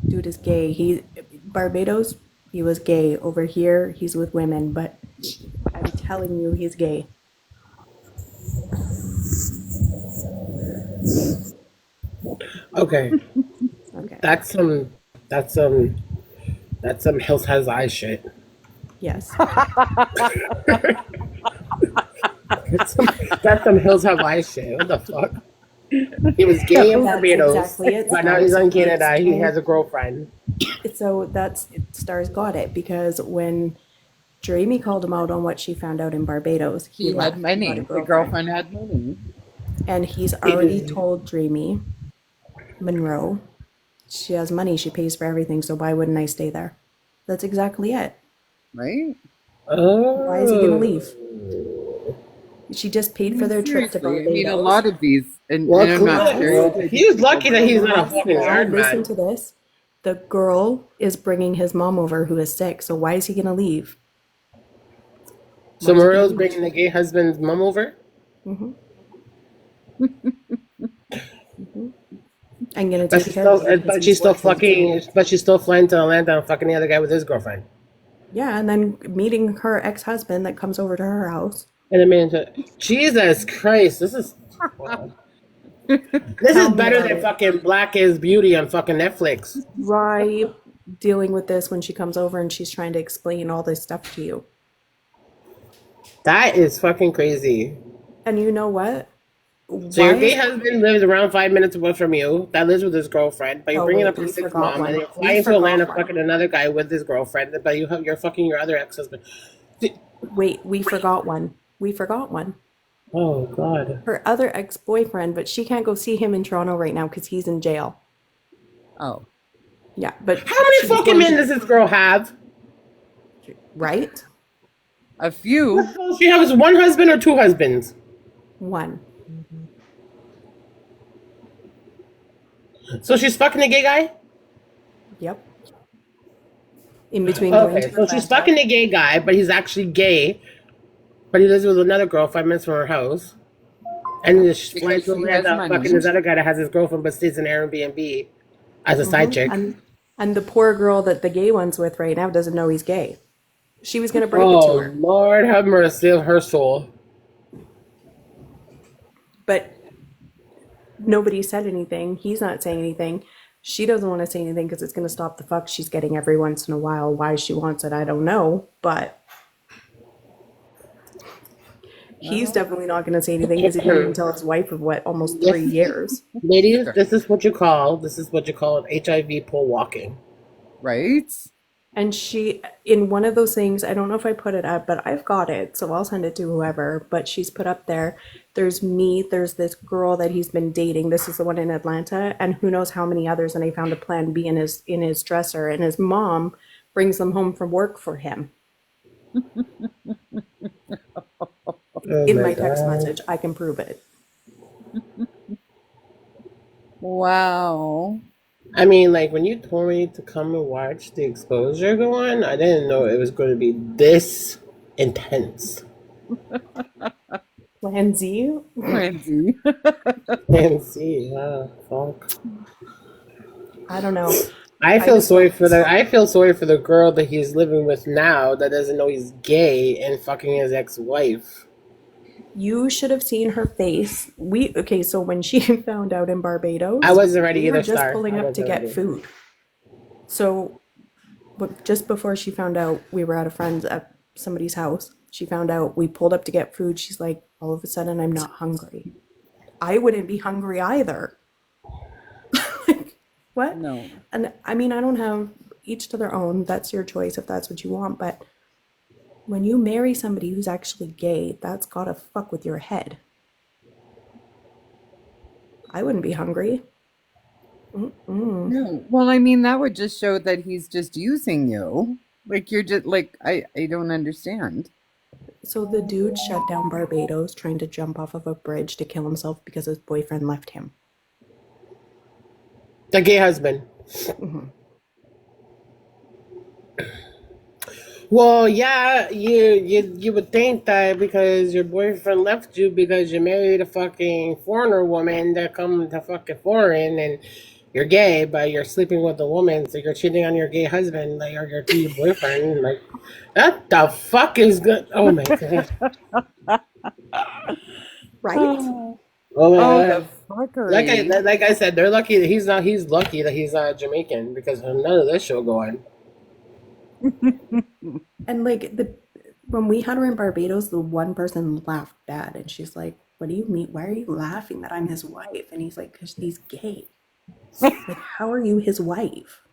Dude is gay. Barbados, he was gay. Over here, he's with women, but I'm telling you, he's gay. Okay. Okay. That's some Hills Has Eyes shit. Yes. That's some Hills Have Eyes shit. What the fuck? He was gay in That's Barbados, exactly it, but now he's Stars. in Canada. He has a girlfriend. So Stars got it because when Dreamy called him out on what she found out in Barbados, He left had and money. got a The girlfriend had money. And he's already told Dreamy, Monroe, she has money, she pays for everything, so why wouldn't I stay there? That's exactly it. Right? Why is he gonna leave? She just paid for their trip to Seriously, Barbados. I mean, a lot of these, and Well, I'm not sure. he's lucky that he's not a fucking Now, yard listen man. to this. The girl is bringing his mom over who is sick, so why is he gonna leave? So Mariel's bringing the gay husband's mom over? I'm gonna But take care of him because he's working. but she's still flying to Atlanta and fucking the other guy with his girlfriend. Yeah, and then meeting her ex-husband that comes over to her house. And I mean, Jesus Christ, this is this is better than fucking Black is Beauty on fucking Netflix. Right, dealing with this when she comes over and she's trying to explain all this stuff to you. That is fucking crazy. And you know what? So your Why gay is- husband lives around 5 minutes away from you. That lives with his girlfriend, but you're Oh, bringing wait, up we his sick forgot mom, one. and you're We flying to forgot Atlanta, one. fucking another guy with his girlfriend. But you're fucking your other ex-husband. Wait, we forgot one. We forgot one. Oh God. Her other ex-boyfriend, but she can't go see him in Toronto right now because he's in jail. Oh. Yeah, but How many she's fucking going men to- does this girl have? Right? A few. She has one husband or two husbands? One. So she's fucking a gay guy? Yep. In between going Okay, to so she's Atlanta. fucking a gay guy, but he's actually gay. But he lives with another girl 5 minutes from her house. And she's flying to Because he has Atlanta, money. fucking this other guy that has his girlfriend but stays in Airbnb as a side chick. And the poor girl that the gay one's with right now doesn't know he's gay. She was gonna break it to Oh, her, Lord have mercy of her soul. but nobody said anything. He's not saying anything. She doesn't want to say anything because it's gonna stop the fuck she's getting every once in a while. Why she wants it, I don't know. But he's definitely not gonna say anything because he didn't even tell his wife of what almost 3 years. Ladies, this is what you call HIV pole walking. Right? And she, in one of those things, I don't know if I put it up, but I've got it, so I'll send it to whoever. But she's put up there, there's me, there's this girl that he's been dating. This is the one in Atlanta, and who knows how many others. And I found a plan B in his dresser, and his mom brings them home from work for him. In my text message, I can prove it. Wow. I mean, like, when you told me to come and watch the exposure go on, I didn't know it was going to be this intense. Plan Z? Lindsay. And see, fuck. I don't know. I feel sorry for the girl that he's living with now that doesn't know he's gay and fucking his ex-wife. You should have seen her face. So when she found out in Barbados, I wasn't ready we were either, just Star. pulling I up to wasn't get ready. food. So, but just before she found out, we were at a friend's at somebody's house, She found out. We pulled up to get food. She's like, all of a sudden, I'm not hungry. I wouldn't be hungry either. Like, what? No. And I mean, I don't have each to their own. That's your choice if that's what you want. But when you marry somebody who's actually gay, that's gotta fuck with your head. I wouldn't be hungry. No. Well, I mean, that would just show that he's just using you. Like, you're just, like, I don't understand. So the dude shut down Barbados trying to jump off of a bridge to kill himself because his boyfriend left him. The gay husband. Well, yeah, you would think that because your boyfriend left you because you married a fucking foreigner woman that come to fucking foreign and you're gay, but you're sleeping with a woman, so you're cheating on your gay husband, like or your gay boyfriend. Like, what the fuck is good? Oh my god! Right? Oh my Oh, god! the fuckery. Like I said, they're lucky that he's not. He's lucky that he's not Jamaican because none of this show go on. And like when we had her in Barbados, the one person laughed bad, and she's like, "What do you mean? Why are you laughing that I'm his wife?" And he's like, "Because he's gay." Like, how are you his wife?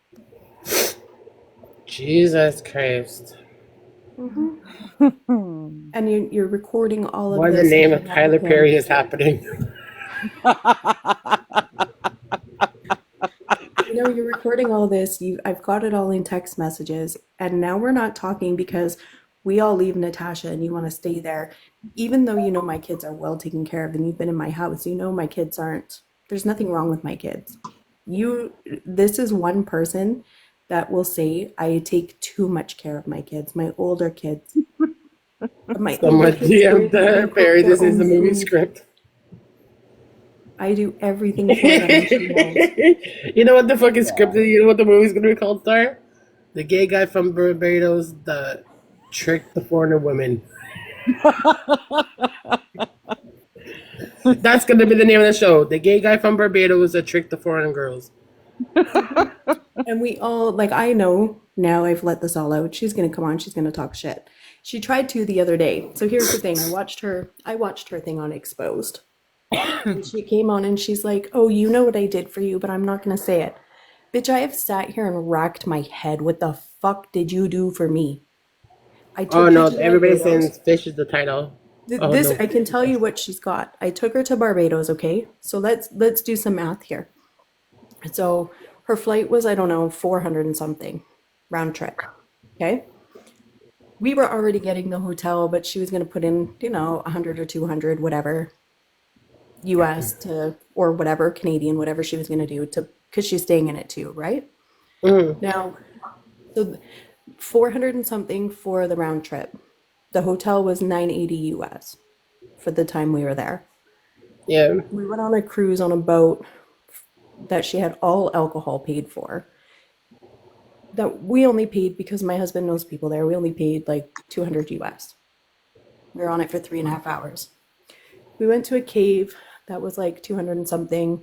Jesus Christ! And you're recording all of Why this. the name and of you're Tyler not with him. Perry is happening? You know, you're recording all this. I've got it all in text messages, and now we're not talking because we all leave Natasha and you want to stay there. Even though you know my kids are well taken care of and you've been in my house, you know my kids aren't. There's nothing wrong with my kids. This is one person that will say I take too much care of my kids, my older kids. My older Someone kids DM'd don't even Perry. cook This their is the own movie food. script. I do everything for them, and she knows. You know what the fucking script is? You know what the movie's gonna be called, Star? The gay guy from Barbados that tricked the foreigner women. That's gonna be the name of the show. The gay guy from Barbados that tricked the foreign girls. And we all, like, I know now I've let this all out. She's gonna come on, she's gonna talk shit. She tried to the other day. So here's the thing. I watched her thing on Exposed. And she came on and she's like, "Oh, you know what I did for you, but I'm not gonna say it." Bitch, I have sat here and racked my head. What the fuck did you do for me? I Oh took no, her to everybody's saying Barbados. fish is the title. Oh This no. I can tell you what she's got. I took her to Barbados, okay? So let's do some math here. So her flight was, I don't know, 400 and something round trip. Okay? We were already getting the hotel, but she was going to put in, 100 or 200, whatever, US to, or whatever, Canadian, whatever she was going to do to, because she's staying in it too, right? Now, so 400 and something for the round trip. The hotel was 980 US for the time we were there. Yeah. We went on a cruise on a boat that she had all alcohol paid for. That we only paid because my husband knows people there. We only paid like 200 US. We were on it for 3.5 hours. We went to a cave that was like 200 and something.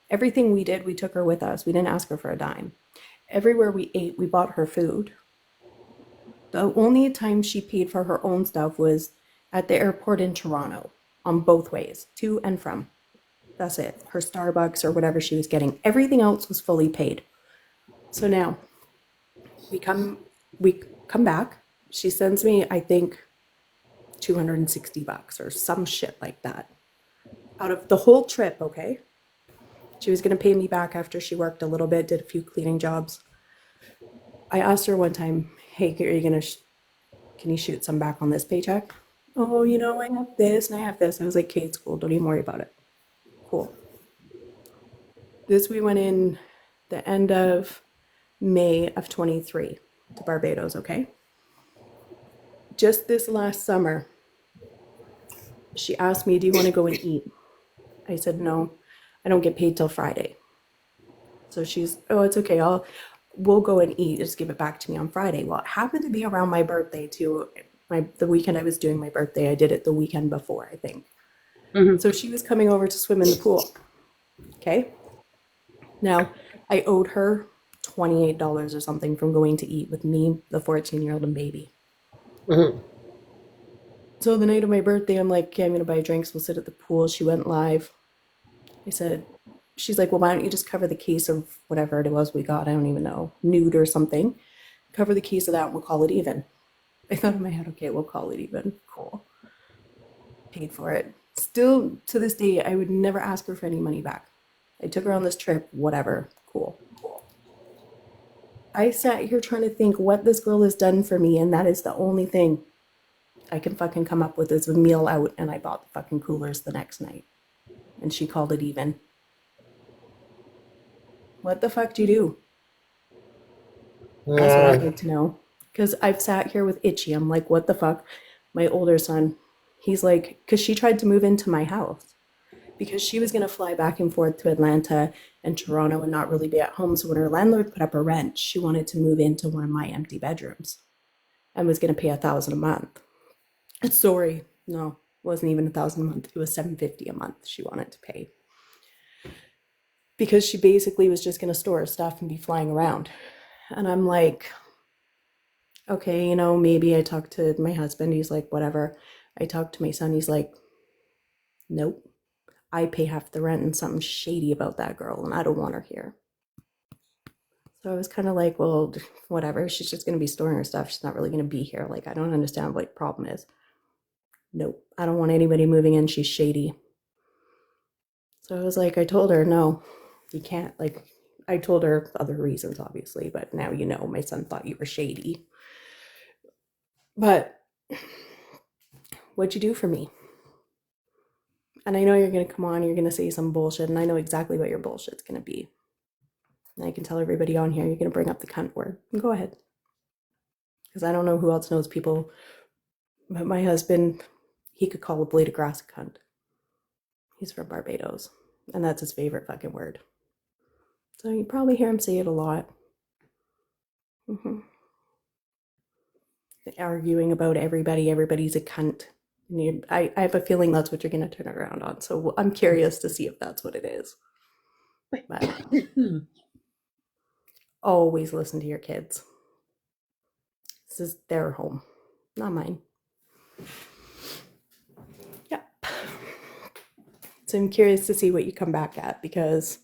Everything we did, we took her with us. We didn't ask her for a dime. Everywhere we ate, we bought her food. The only time she paid for her own stuff was at the airport in Toronto on both ways, to and from. That's it. Her Starbucks or whatever she was getting. Everything else was fully paid. So now we come back. She sends me, I think, $260 or some shit like that. Out of the whole trip, okay? She was gonna pay me back after she worked a little bit, did a few cleaning jobs. I asked her one time, "Hey, are you gonna can you shoot some back on this paycheck?" "Oh, I have this and I have this." I was like, "Okay, it's cool. Don't even worry about it." Cool. We went in the end of May of 23 to Barbados, okay? Just this last summer, she asked me, "Do you want to go and eat?" I said, "No, I don't get paid till Friday." So "Oh, it's okay. We'll go and eat. Just give it back to me on Friday." Well, it happened to be around my birthday too. The weekend I was doing my birthday, I did it the weekend before, I think. So she was coming over to swim in the pool. Okay. Now, I owed her $28 or something from going to eat with me, the 14-year-old and baby. So the night of my birthday, I'm like, okay, I'm gonna buy drinks. We'll sit at the pool. She went live. I said, she's like, well, why don't you just cover the case of whatever it was we got? I don't even know, nude or something. Cover the case of that and we'll call it even. I thought in my head, okay, we'll call it even. Cool. Paid for it. Still to this day, I would never ask her for any money back. I took her on this trip, whatever. Cool. I sat here trying to think what this girl has done for me, and that is the only thing I can fucking come up with is a meal out, and I bought the fucking coolers the next night. And she called it even. What the fuck do you do? That's what I'd like to know. Because I've sat here with Itchy. I'm like, what the fuck? My older son, he's like, because she tried to move into my house because she was going to fly back and forth to Atlanta and Toronto and not really be at home. So when her landlord put up a rent, she wanted to move into one of my empty bedrooms and was going to pay $1,000 a month. Sorry, no, it wasn't even $1,000 a month. It was $750 a month she wanted to pay because she basically was just going to store her stuff and be flying around. And I'm like, okay, you know, maybe I talked to my husband. He's like, whatever. I talked to my son. He's like, nope. I pay half the rent and something shady about that girl and I don't want her here. So I was kind of like, well, whatever. She's just going to be storing her stuff. She's not really going to be here. Like, I don't understand what the problem is. Nope. I don't want anybody moving in. She's shady. So I was like, I told her, no, you can't. Like, I told her other reasons, obviously, but now you know my son thought you were shady. But what'd you do for me? And I know you're going to come on, you're going to say some bullshit, and I know exactly what your bullshit's going to be. And I can tell everybody on here, you're going to bring up the cunt word. Go ahead. Because I don't know who else knows people, but my husband, he could call a blade of grass a cunt. He's from Barbados, and that's his favorite fucking word. So you probably hear him say it a lot. Arguing about everybody's a cunt. I have a feeling that's what you're going to turn it around on. So I'm curious to see if that's what it is. But always listen to your kids. This is their home, not mine. Yep. So I'm curious to see what you come back at because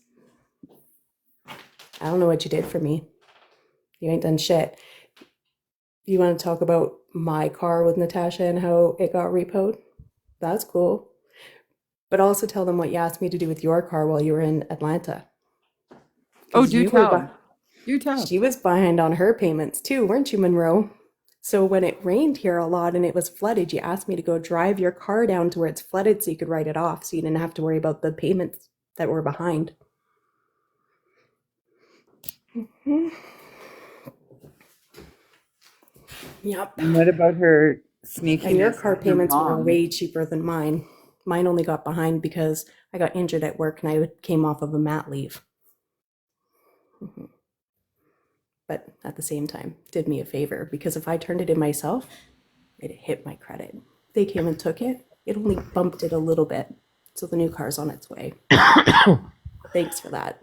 I don't know what you did for me. You ain't done shit. You want to talk about my car with Natasha and how it got repoed? That's cool. But also tell them what you asked me to do with your car while you were in Atlanta. Oh, do tell. Do tell. She was behind on her payments too, weren't you, Monroe? So when it rained here a lot and it was flooded, you asked me to go drive your car down to where it's flooded so you could write it off so you didn't have to worry about the payments that were behind. Yep. And what about her sneaking? And your car payments were way cheaper than mine. Mine only got behind because I got injured at work and I came off of a mat leave. But at the same time, did me a favor because if I turned it in myself, it hit my credit. They came and took it. It only bumped it a little bit. So the new car's on its way. Thanks for that.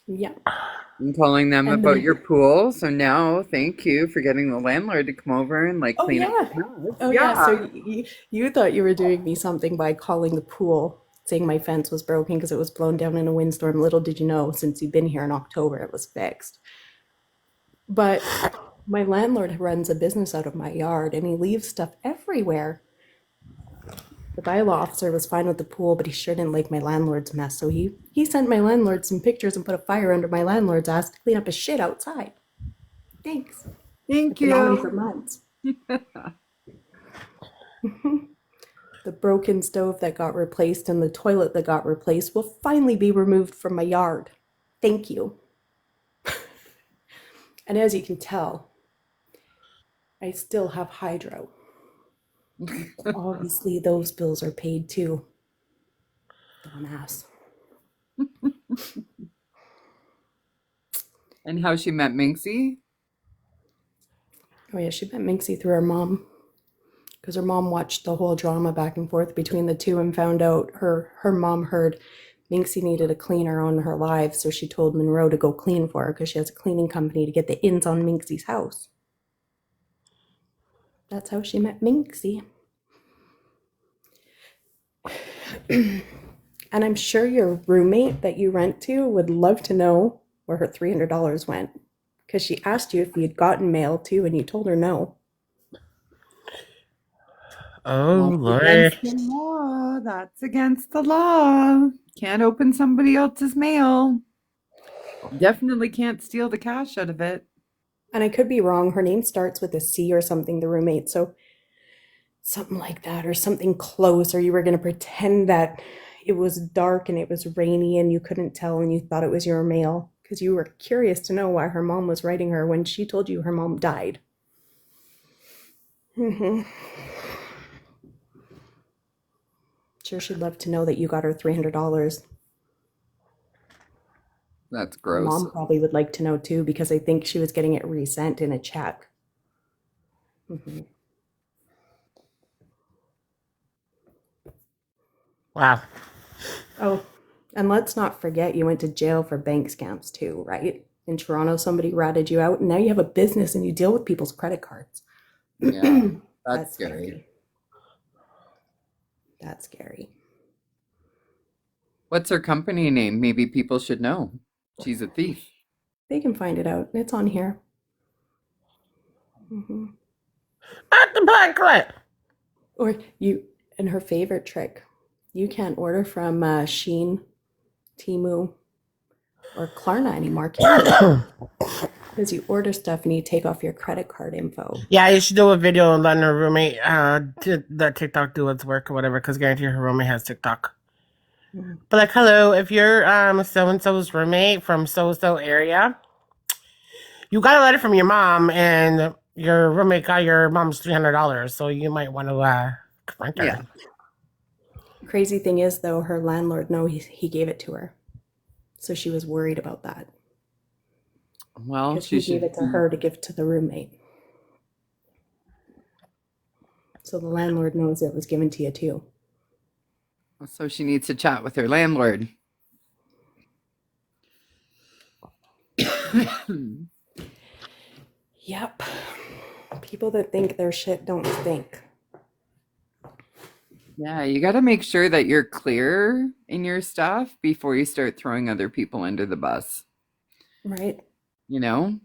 Yeah. I'm calling them about your pool. So now, thank you for getting the landlord to come over and like clean up the house. Oh yeah. So you thought you were doing me something by calling the pool, saying my fence was broken because it was blown down in a windstorm. Little did you know, since you've been here in October, it was fixed. But my landlord runs a business out of my yard and he leaves stuff everywhere. The bylaw officer was fine with the pool, but he sure didn't like my landlord's mess. So he sent my landlord some pictures and put a fire under my landlord's ass to clean up his shit outside. Thanks. Thank Been on you. for months. The broken stove that got replaced and the toilet that got replaced will finally be removed from my yard. Thank you. And as you can tell, I still have hydro. Obviously, those bills are paid too. Dumbass. And how she met Minxie? Oh yeah, she met Minxie through her mom. Because her mom watched the whole drama back and forth between the two and found out her mom heard Minxie needed a cleaner on her live, so she told Monroe to go clean for her because she has a cleaning company to get the ins on Minxie's house. That's how she met Minxie. And I'm sure your roommate that you rent to would love to know where her $300 went. Because she asked you if you'd gotten mail too, and you told her no. Oh, That's Lord. against the law. That's against the law. Can't open somebody else's mail. Definitely can't steal the cash out of it. And I could be wrong. Her name starts with a C or something, the roommate. So something like that, or something close, or you were going to pretend that it was dark and it was rainy and you couldn't tell and you thought it was your mail because you were curious to know why her mom was writing her when she told you her mom died. Sure, she'd love to know that you got her $300. That's Her gross. mom probably would like to know too because I think she was getting it resent in a check. Wow. Oh, and let's not forget you went to jail for bank scams too, right? In Toronto, somebody ratted you out, and now you have a business and you deal with people's credit cards. Yeah, that's scary. That's scary. What's her company name? Maybe people should know. She's a thief. They can find it out. It's on here. At the banquet. Or you, and her favorite trick, you can't order from Shein, Temu, or Klarna anymore, can you? Because you order stuff and you take off your credit card info. Yeah, you should do a video letting her roommate let TikTok do its work or whatever, because guarantee her roommate has TikTok. But like, hello, if you're so and so's roommate from so area, you got a letter from your mom, and your roommate got your mom's $300, so you might want to confront her. Yeah. Crazy thing is, though, her landlord, no, he gave it to her. So she was worried about that. Well, Because she he gave should. it to her to give to the roommate. So the landlord knows it was given to you, too. So she needs to chat with her landlord. Yep. People that think their shit don't stink. Yeah, you got to make sure that you're clear in your stuff before you start throwing other people under the bus. Right? You know?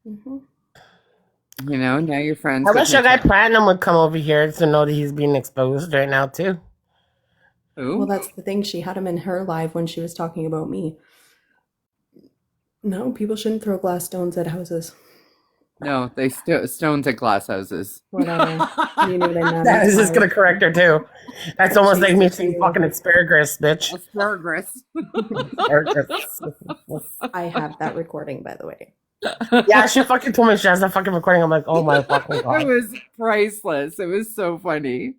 Mm-hmm. You know, now your friends. I with wish your each guy Platinum would come over here to know that he's being exposed right now, too. Who? Well, that's the thing. She had him in her live when she was talking about me. No, people shouldn't throw glass stones at houses. No, they stones at glass houses. Whatever. You knew what I meant. I was just going to correct her, too. That's almost like me saying fucking asparagus, bitch. Asparagus. Asparagus. I have that recording, by the way. Yeah, she fucking told me she has that fucking recording. I'm like, oh my fucking It god. was priceless. It was so funny.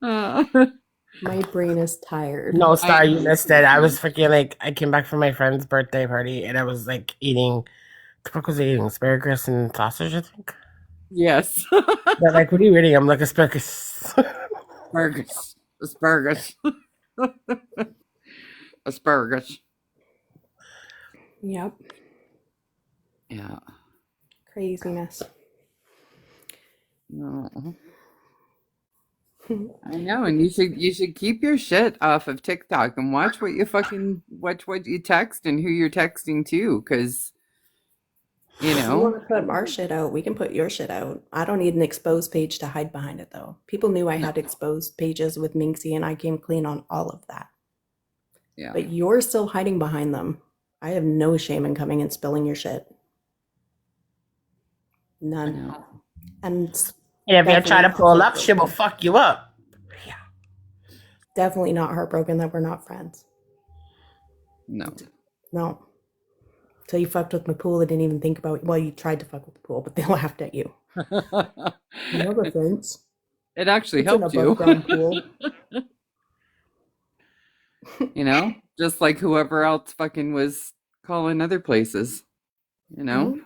My brain is tired. No, Star, you I- missed it. I was freaking like, I came back from my friend's birthday party and I was like eating, the fuck was I eating? Asparagus and sausage, I think. Yes. They're like, what are you eating? I'm like, asparagus. Asparagus. Asparagus. Asparagus. Yep. Yeah. Craziness. No. I know, and you should keep your shit off of TikTok and watch what you text and who you're texting to, because you You know. want to put our shit out, we can put your shit out. I don't need an exposed page to hide behind it, though. People knew I had exposed pages with Minxie, and I came clean on all of that. Yeah. But you're still hiding behind them. I have no shame in coming and spilling your shit. None. And And if you try to pull up, she will fuck you up. definitely not heartbroken that we're not friends. No. No. Till you fucked with my pool, I didn't even think about. Well, you tried to fuck with the pool, but they laughed at you. No offense. It actually It's an helped above you. ground pool. You know, just like whoever else fucking was calling other places. You know,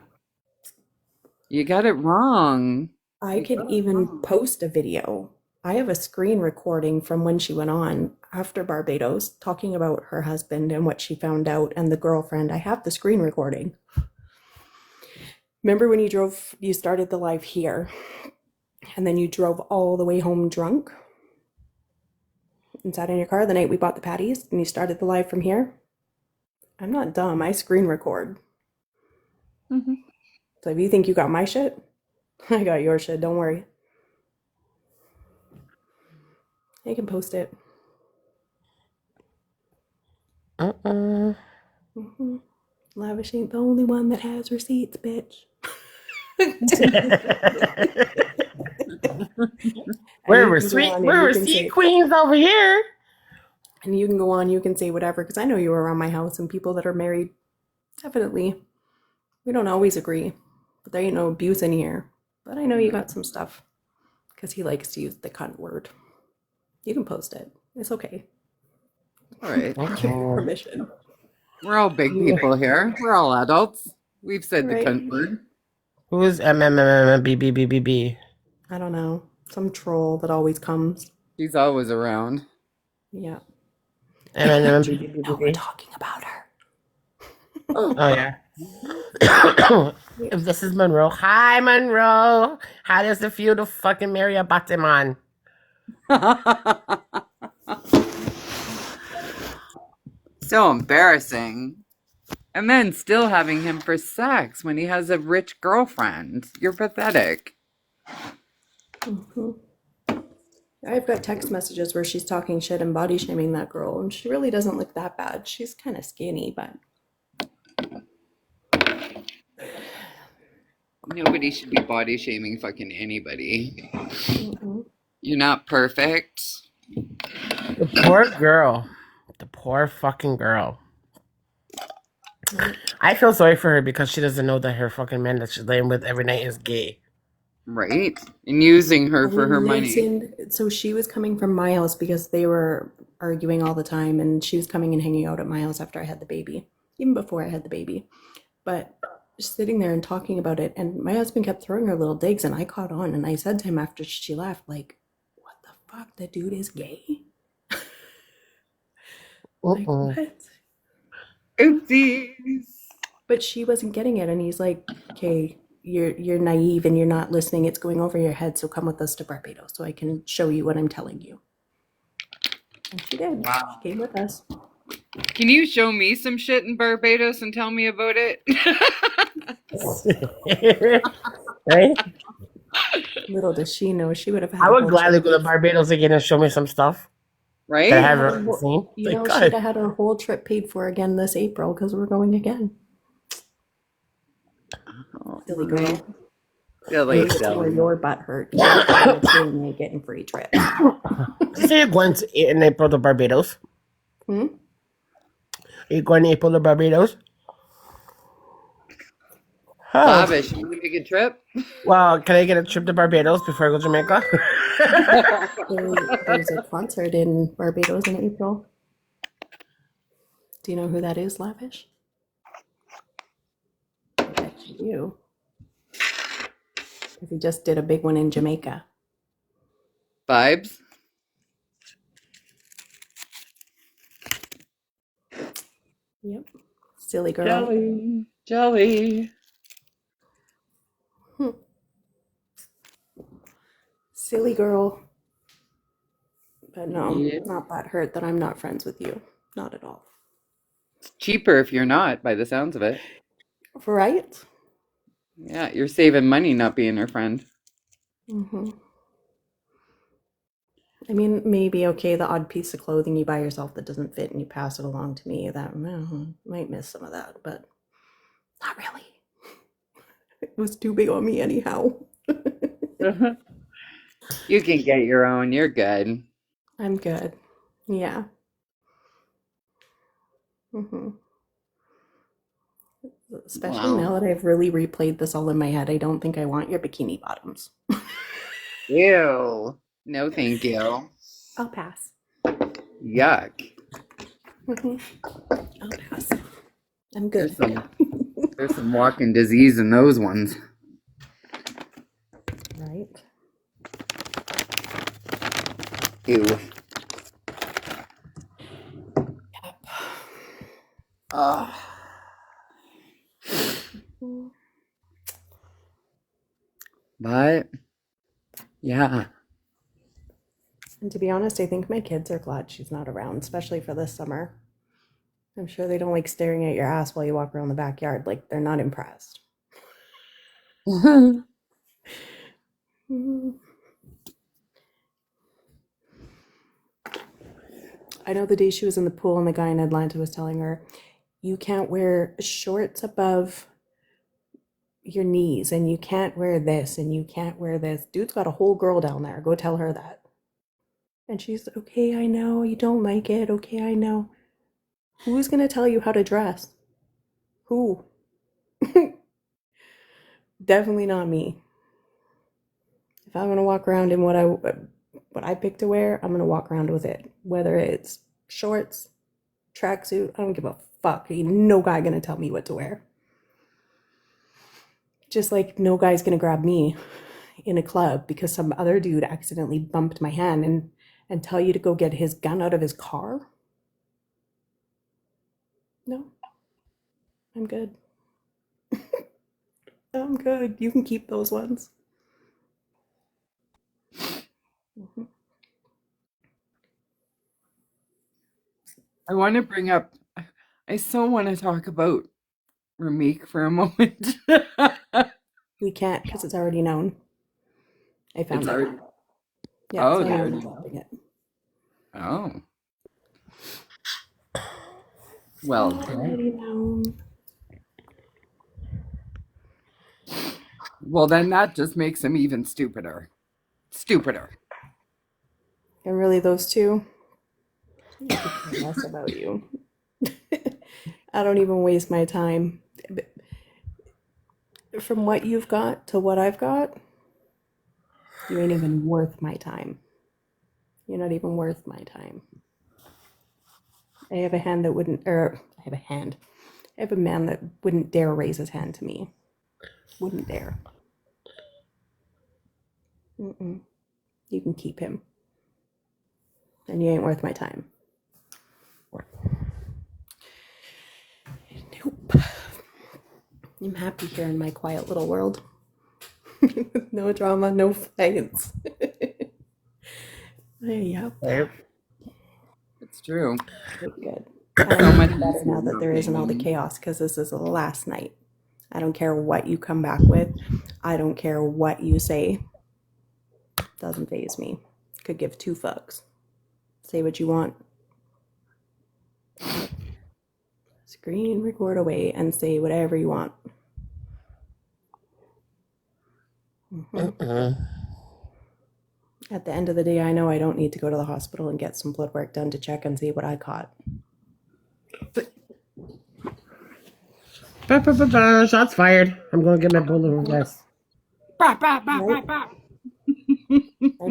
you got it wrong. I could even post a video. I have a screen recording from when she went on after Barbados talking about her husband and what she found out and the girlfriend. I have the screen recording. Remember when you started the live here, and then you drove all the way home drunk and sat in your car the night we bought the patties, and you started the live from here? I'm not dumb. I screen record. Mhm. So if you think you got my shit, I got your shit. Don't worry. I can post it. Lavish ain't the only one that has receipts, bitch. We're You can go on and you can receipt say, queens over here. and you can go on, you can say whatever, because I know you were around my house, and people that are married, definitely, we don't always agree, but there ain't no abuse in here. But I know you got some stuff, because he likes to use the cunt word. You can post it. It's okay. All right. Give you permission. We're all big people here. We're all adults. We've said the Right. cunt word. Who's MMMMBBBB? I don't know. Some troll that always comes. She's always around. Yeah. No, we're MMMBBBB. talking about her. Oh yeah. If this is Monroe, hi Monroe. How does it feel to fucking marry a Batman? So embarrassing. And then still having him for sex when he has a rich girlfriend. You're pathetic. I've got text messages where she's talking shit and body shaming that girl, and she really doesn't look that bad. She's kind of skinny, but Nobody should be body shaming fucking anybody. You're not perfect. The poor girl. The poor fucking girl. I feel sorry for her because she doesn't know that her fucking man that she's laying with every night is gay. Right? And using her for her money. So she was coming from my house because they were arguing all the time, and she was coming and hanging out at my house after I had the baby, even before I had the baby. But just sitting there and talking about it, and my husband kept throwing her little digs, and I caught on, and I said to him after she left, like, what the fuck? The dude is gay? Like, what? Oopsies. But she wasn't getting it, and he's like, okay, you're naive and you're not listening. It's going over your head, so come with us to Barbados so I can show you what I'm telling you. And she did. Wow. She came with us. Can you show me some shit in Barbados and tell me about it? Right? Little does she know, she would have had I a would whole gladly trip go to paid- Barbados again and show me some stuff that I Right? haven't seen. You Like, know, God. she'd have had her whole trip paid for again this April because we're going again. Silly girl. Silly, Where silly. your butt hurt. You're getting free trips. Did you say you're going in April to Barbados? Hmm? Are you going in April to Barbados? Oh. Lavish, you want to take a trip? Well, can I get a trip to Barbados before I go to Jamaica? There's a concert in Barbados in April. Do you know who that is, Lavish? I bet you do. Because he just did a big one in Jamaica. Vibes? Yep. Silly girl. Jelly. Jelly. Silly girl. But no, Yeah. not that hurt that I'm not friends with you. Not at all. Cheaper if you're not, by the sounds of it. Right? Yeah, you're saving money not being her friend. Mm-hmm. I mean, maybe, okay, the odd piece of clothing you buy yourself that doesn't fit and you pass it along to me, that might miss some of that, but not really. It was too big on me anyhow. You can get your own. You're good. I'm good. Yeah. Mm-hmm. Especially Wow. now that I've really replayed this all in my head, I don't think I want your bikini bottoms. Ew. No, thank you. I'll pass. Yuck. I'll pass. I'm There's good. there's some walking disease in those ones. Right? Ew. Yep. Ah. But yeah. And to be honest, I think my kids are glad she's not around, especially for this summer. I'm sure they don't like staring at your ass while you walk around the backyard. Like, they're not impressed. Mhm. I know the day she was in the pool and the guy in Atlanta was telling her, you can't wear shorts above your knees and you can't wear this and you can't wear this. Dude's got a whole girl down there. Go tell her that. And she's, okay, I know. You don't like it. Okay, I know. Who's going to tell you how to dress? Who? Definitely not me. If I'm going to walk around in what I pick to wear, I'm going to walk around with it. Whether it's shorts, tracksuit, I don't give a fuck. Ain't no guy going to tell me what to wear. Just like no guy's going to grab me in a club because some other dude accidentally bumped my hand and tell you to go get his gun out of his car. No, I'm good. I'm good. You can keep those ones. Mhm. I want to bring up, I still want to talk about Ramik for a moment. We can't because it's already known. I found It's it. already, Yeah, oh, so they I'm already, dropping it. oh. Well, Already known. well, then that just makes him even stupider. Stupider. And really, those two, I could care less about you. I don't even waste my time. From what you've got to what I've got, you ain't even worth my time. You're not even worth my time. I have a hand that wouldn't, or I have a hand. I have a man that wouldn't dare raise his hand to me. Wouldn't dare. Mm-mm. You can keep him. And you ain't worth my time. Nope. I'm happy here in my quiet little world. No drama, no fights. Yep. It's true. Good. So I'm much better now easier that not there isn't all the being- chaos because this is the last night. I don't care what you come back with. I don't care what you say. Doesn't faze me. Could give two fucks. Say what you want. Screen record away and say whatever you want. At the end of the day, I know I don't need to go to the hospital and get some blood work done to check and see what I caught. Shots fired. I'm going to get my bullet vest. I've been with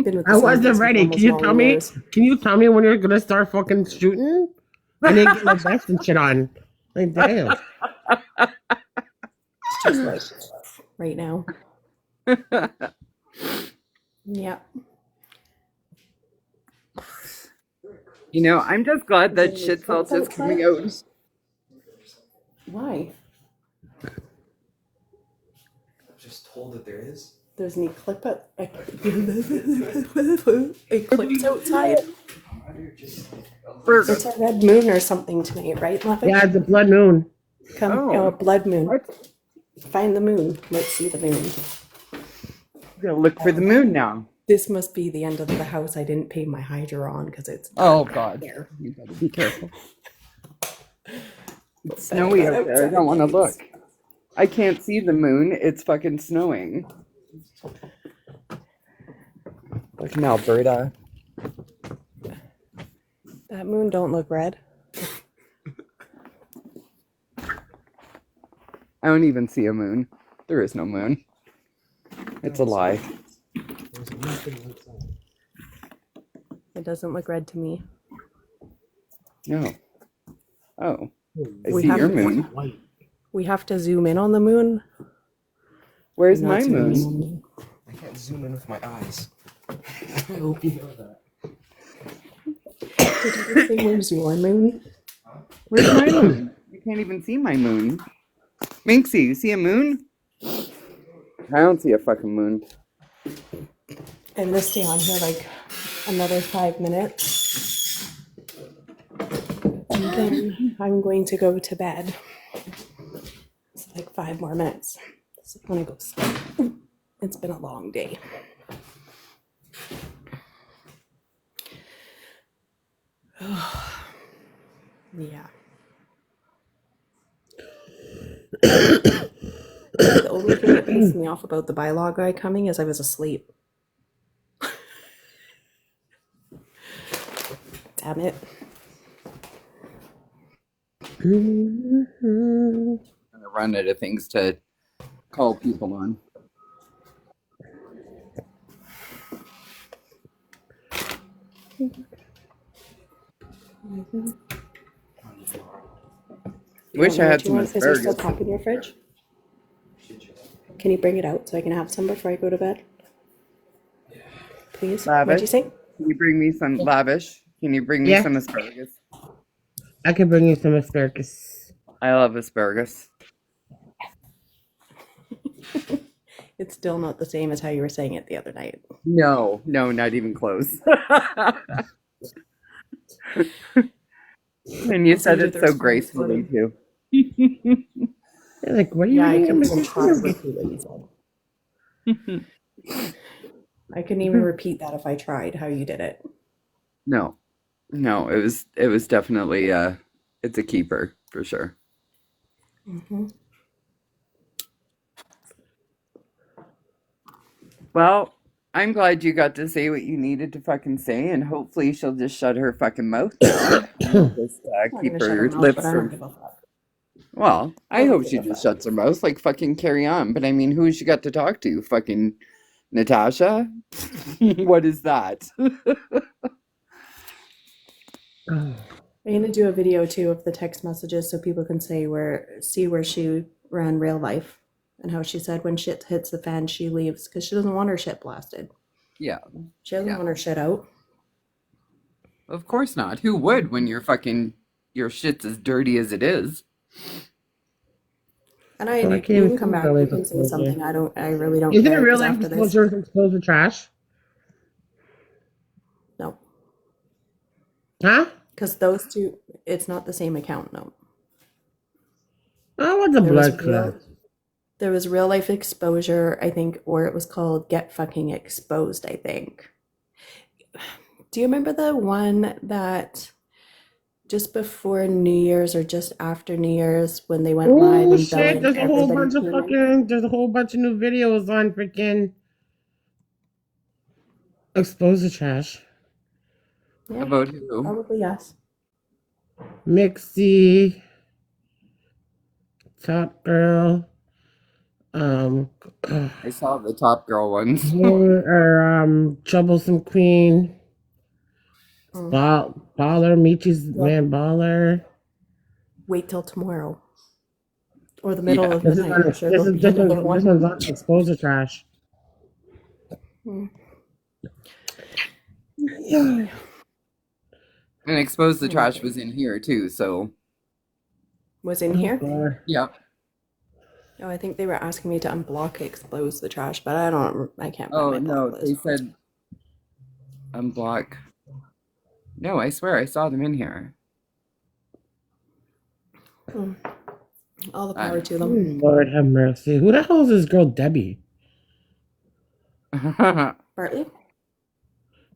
the I same wasn't person for ready. Can almost you 9 tell me? years. Can you tell me when you're gonna start fucking shooting? I didn't get my vest and shit on. Like damn. It's just like right now. Yeah. You know, I'm just glad that shit's all just coming out. Why? Just told that there is. There's an eclipse. Eclipse outside. It's a red moon or something tonight, right, Levitt? Yeah, it's a blood moon. Come, Oh. blood moon. Find the moon. Let's see the moon. I'm gonna look for the moon now. This must be the end of the house. I didn't pay my hydro on because it's Oh dark God, there. you better be careful. It's snowy out there. I don't want to look. I can't see the moon. It's fucking snowing. Like in Alberta. That moon don't look red. I don't even see a moon. There is no moon. It's a lie. There's nothing outside. It doesn't look red to me. No. Oh, I We see have your to- moon. White. We have to zoom in on the moon. Where's Not my zoom in moon? on me. I can't zoom in with my eyes. I hope you know that. Did you just say where's your moon? Where's my moon? I can't even see my moon. Minxie, you see a moon? I don't see a fucking moon. I'm gonna stay on here like another 5 minutes. And then I'm going to go to bed. It's like 5 more minutes. So I'm gonna go sleep. It's been a long day. Yeah. The only thing that pissed me off about the bylaw guy coming is I was asleep. Damn it. I'm gonna run out of things to call people on. Wish I had some Is there still asparagus. pop in your fridge? Can you bring it out so I can have some before I go to bed? Please? What'd you Lavish. say? Can you bring me some lavish? Can you bring me Yeah. some asparagus? I can bring you some asparagus. I love asparagus. It's still not the same as how you were saying it the other night. No, not even close. And you said it so gracefully too. They're like, what are you Yeah, I eating? couldn't even try to repeat what you said. I couldn't even repeat that if I tried how you did it. No, it was definitely it's a keeper for sure. Mm-hmm. Well, I'm glad you got to say what you needed to fucking say, and hopefully she'll just shut her fucking mouth now. Just keep her lips I don't from. give a fuck. Well, I I don't hope give she a just fuck. shuts her mouth, like fucking carry on. But I mean, who has she got to talk to? Fucking Natasha? What is that? I'm gonna do a video too of the text messages so people can see where she ran real life and how she said when shit hits the fan she leaves because she doesn't want her shit blasted. Yeah, She doesn't Yeah. want her shit out. of course not. Who would when your shit's as dirty as it is? And Well, I you can't can even come see back. real You life can say exposure. something. I really don't Is it care. a real 'Cause life after this, exposure to expose the trash? no, Huh? because those two, it's not the same account. No, I want the there was blood clot. there was real life exposure, I think, or it was called Get Fucking Exposed, I think. Do you remember the one that just before New Year's or just after New Year's when they went live Oh and Bella shit! and There's a whole everybody bunch of came in? fucking. There's a whole bunch of new videos on freaking expose the trash. Yeah, About who? probably yes. Mixie, Top Girl, I saw the Top Girl ones. Troublesome Queen, Mm. Baller, Michi's Yeah. Man Baller. Wait till tomorrow or the middle Yeah. of the This is night. on. I'm sure This there'll is be this another one. one. This one's on expose the trash. Mm. Yeah. And Expose the Trash was in here too, so Was in here. God. yeah. Oh, I think they were asking me to unblock Expose the Trash, but I can't find Oh my no, block they list. said unblock. No, I swear I saw them in here. All the I power don't to them. Lord have mercy. Who the hell is this girl, Debbie? know. Bartley?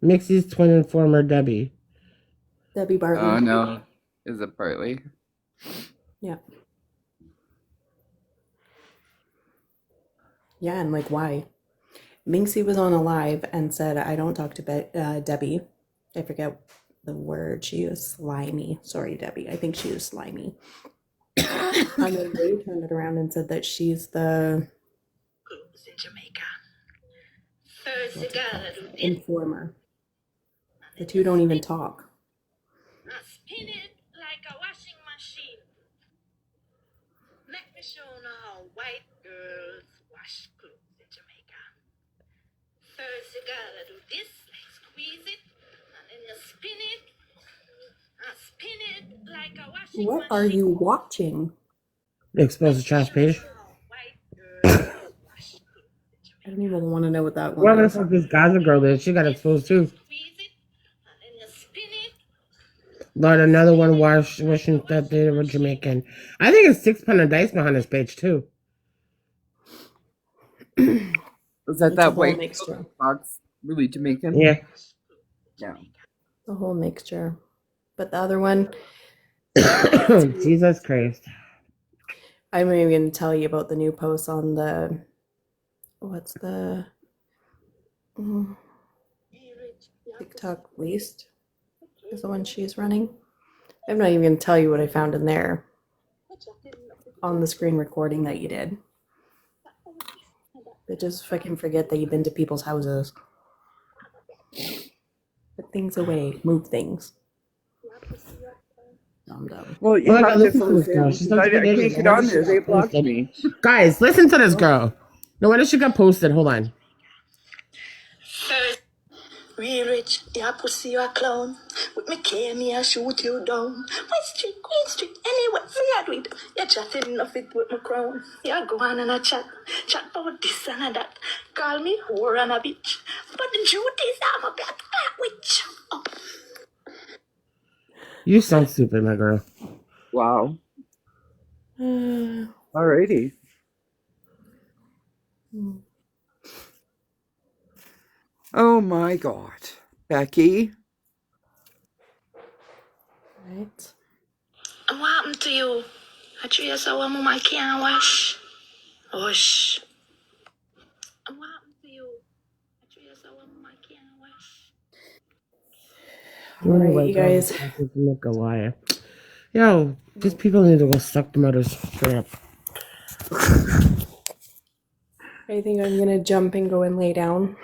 Mixie's twin and former Debbie. Debbie Bartley. Oh no, is it partly? Yeah. Yeah, and like why? Minxie was on a live and said, I don't talk to Debbie. I forget the word. She used slimy. Sorry, Debbie. I think she used slimy. And then Ray turned it around and said that she's the in Jamaica. First, you gotta do this. informer. The two don't even talk. Now spin it like a washing machine. Let me show you how white girls wash clothes in Jamaica. First, you gotta do this, like squeeze it, and then you spin it. Now spin it like a washing What machine. are you watching? Expose the trash page. How white girls wash clothes in I don't even want to know what that one Whoever the is. fuck this Gaza girl is, she got exposed too. Squeeze it, and then you spin it. Lord, another one wishing that they were Jamaican. I think it's 6 pound of dice behind this page too. Was that It's a that whole white mixture. box really Jamaican? Yeah. Yeah. The whole mixture. But the other one, Jesus Christ. I'm even going to tell you about the new post on the, what's the TikTok least is the one she's running. I'm not even going to tell you what I found in there on the screen recording that you did. But just fucking forget that you've been to people's houses. Put things away. Move things. I'm dumb. Well, you Oh my have God, to listen to this girl. post She's it. I such a can't bitch. get on there. They blocked me. Guys, listen to this girl. No wonder she got posted. Hold on. Real rich, yeah, pussy, you a clown. With me care, me I shoot you down. West Street, Queen Street, anywhere, me I do it. You chatting enough it with my crown. Yeah, go on and a chat about this and a that. Call me whore and a bitch. But the truth is I'm a black witch. Oh. You sound stupid, my girl. Wow. Alrighty. Oh my God. Becky? Right. And what happened to you? I trace a woman I can't wash. Hush. And what happened to you? I trace a woman I can't wash. All right, you guys. Look a liar. Yo, these people need to go suck the mother's straight up. I think I'm going to jump and go and lay down.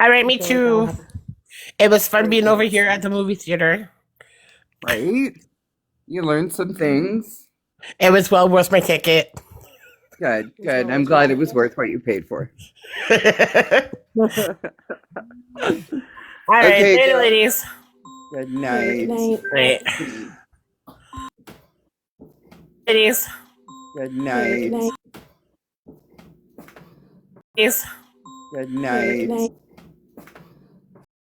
All right, me I feel like I'll too. have- It was fun being over here at the movie theater. Right? You learned some things. It was well worth my ticket. Good, good. I'm glad it was worth what you paid for. All right, Okay, later, girl. ladies. Good night. Good night. Right. Ladies. Good Good night. night. Ladies. Good Good night. night.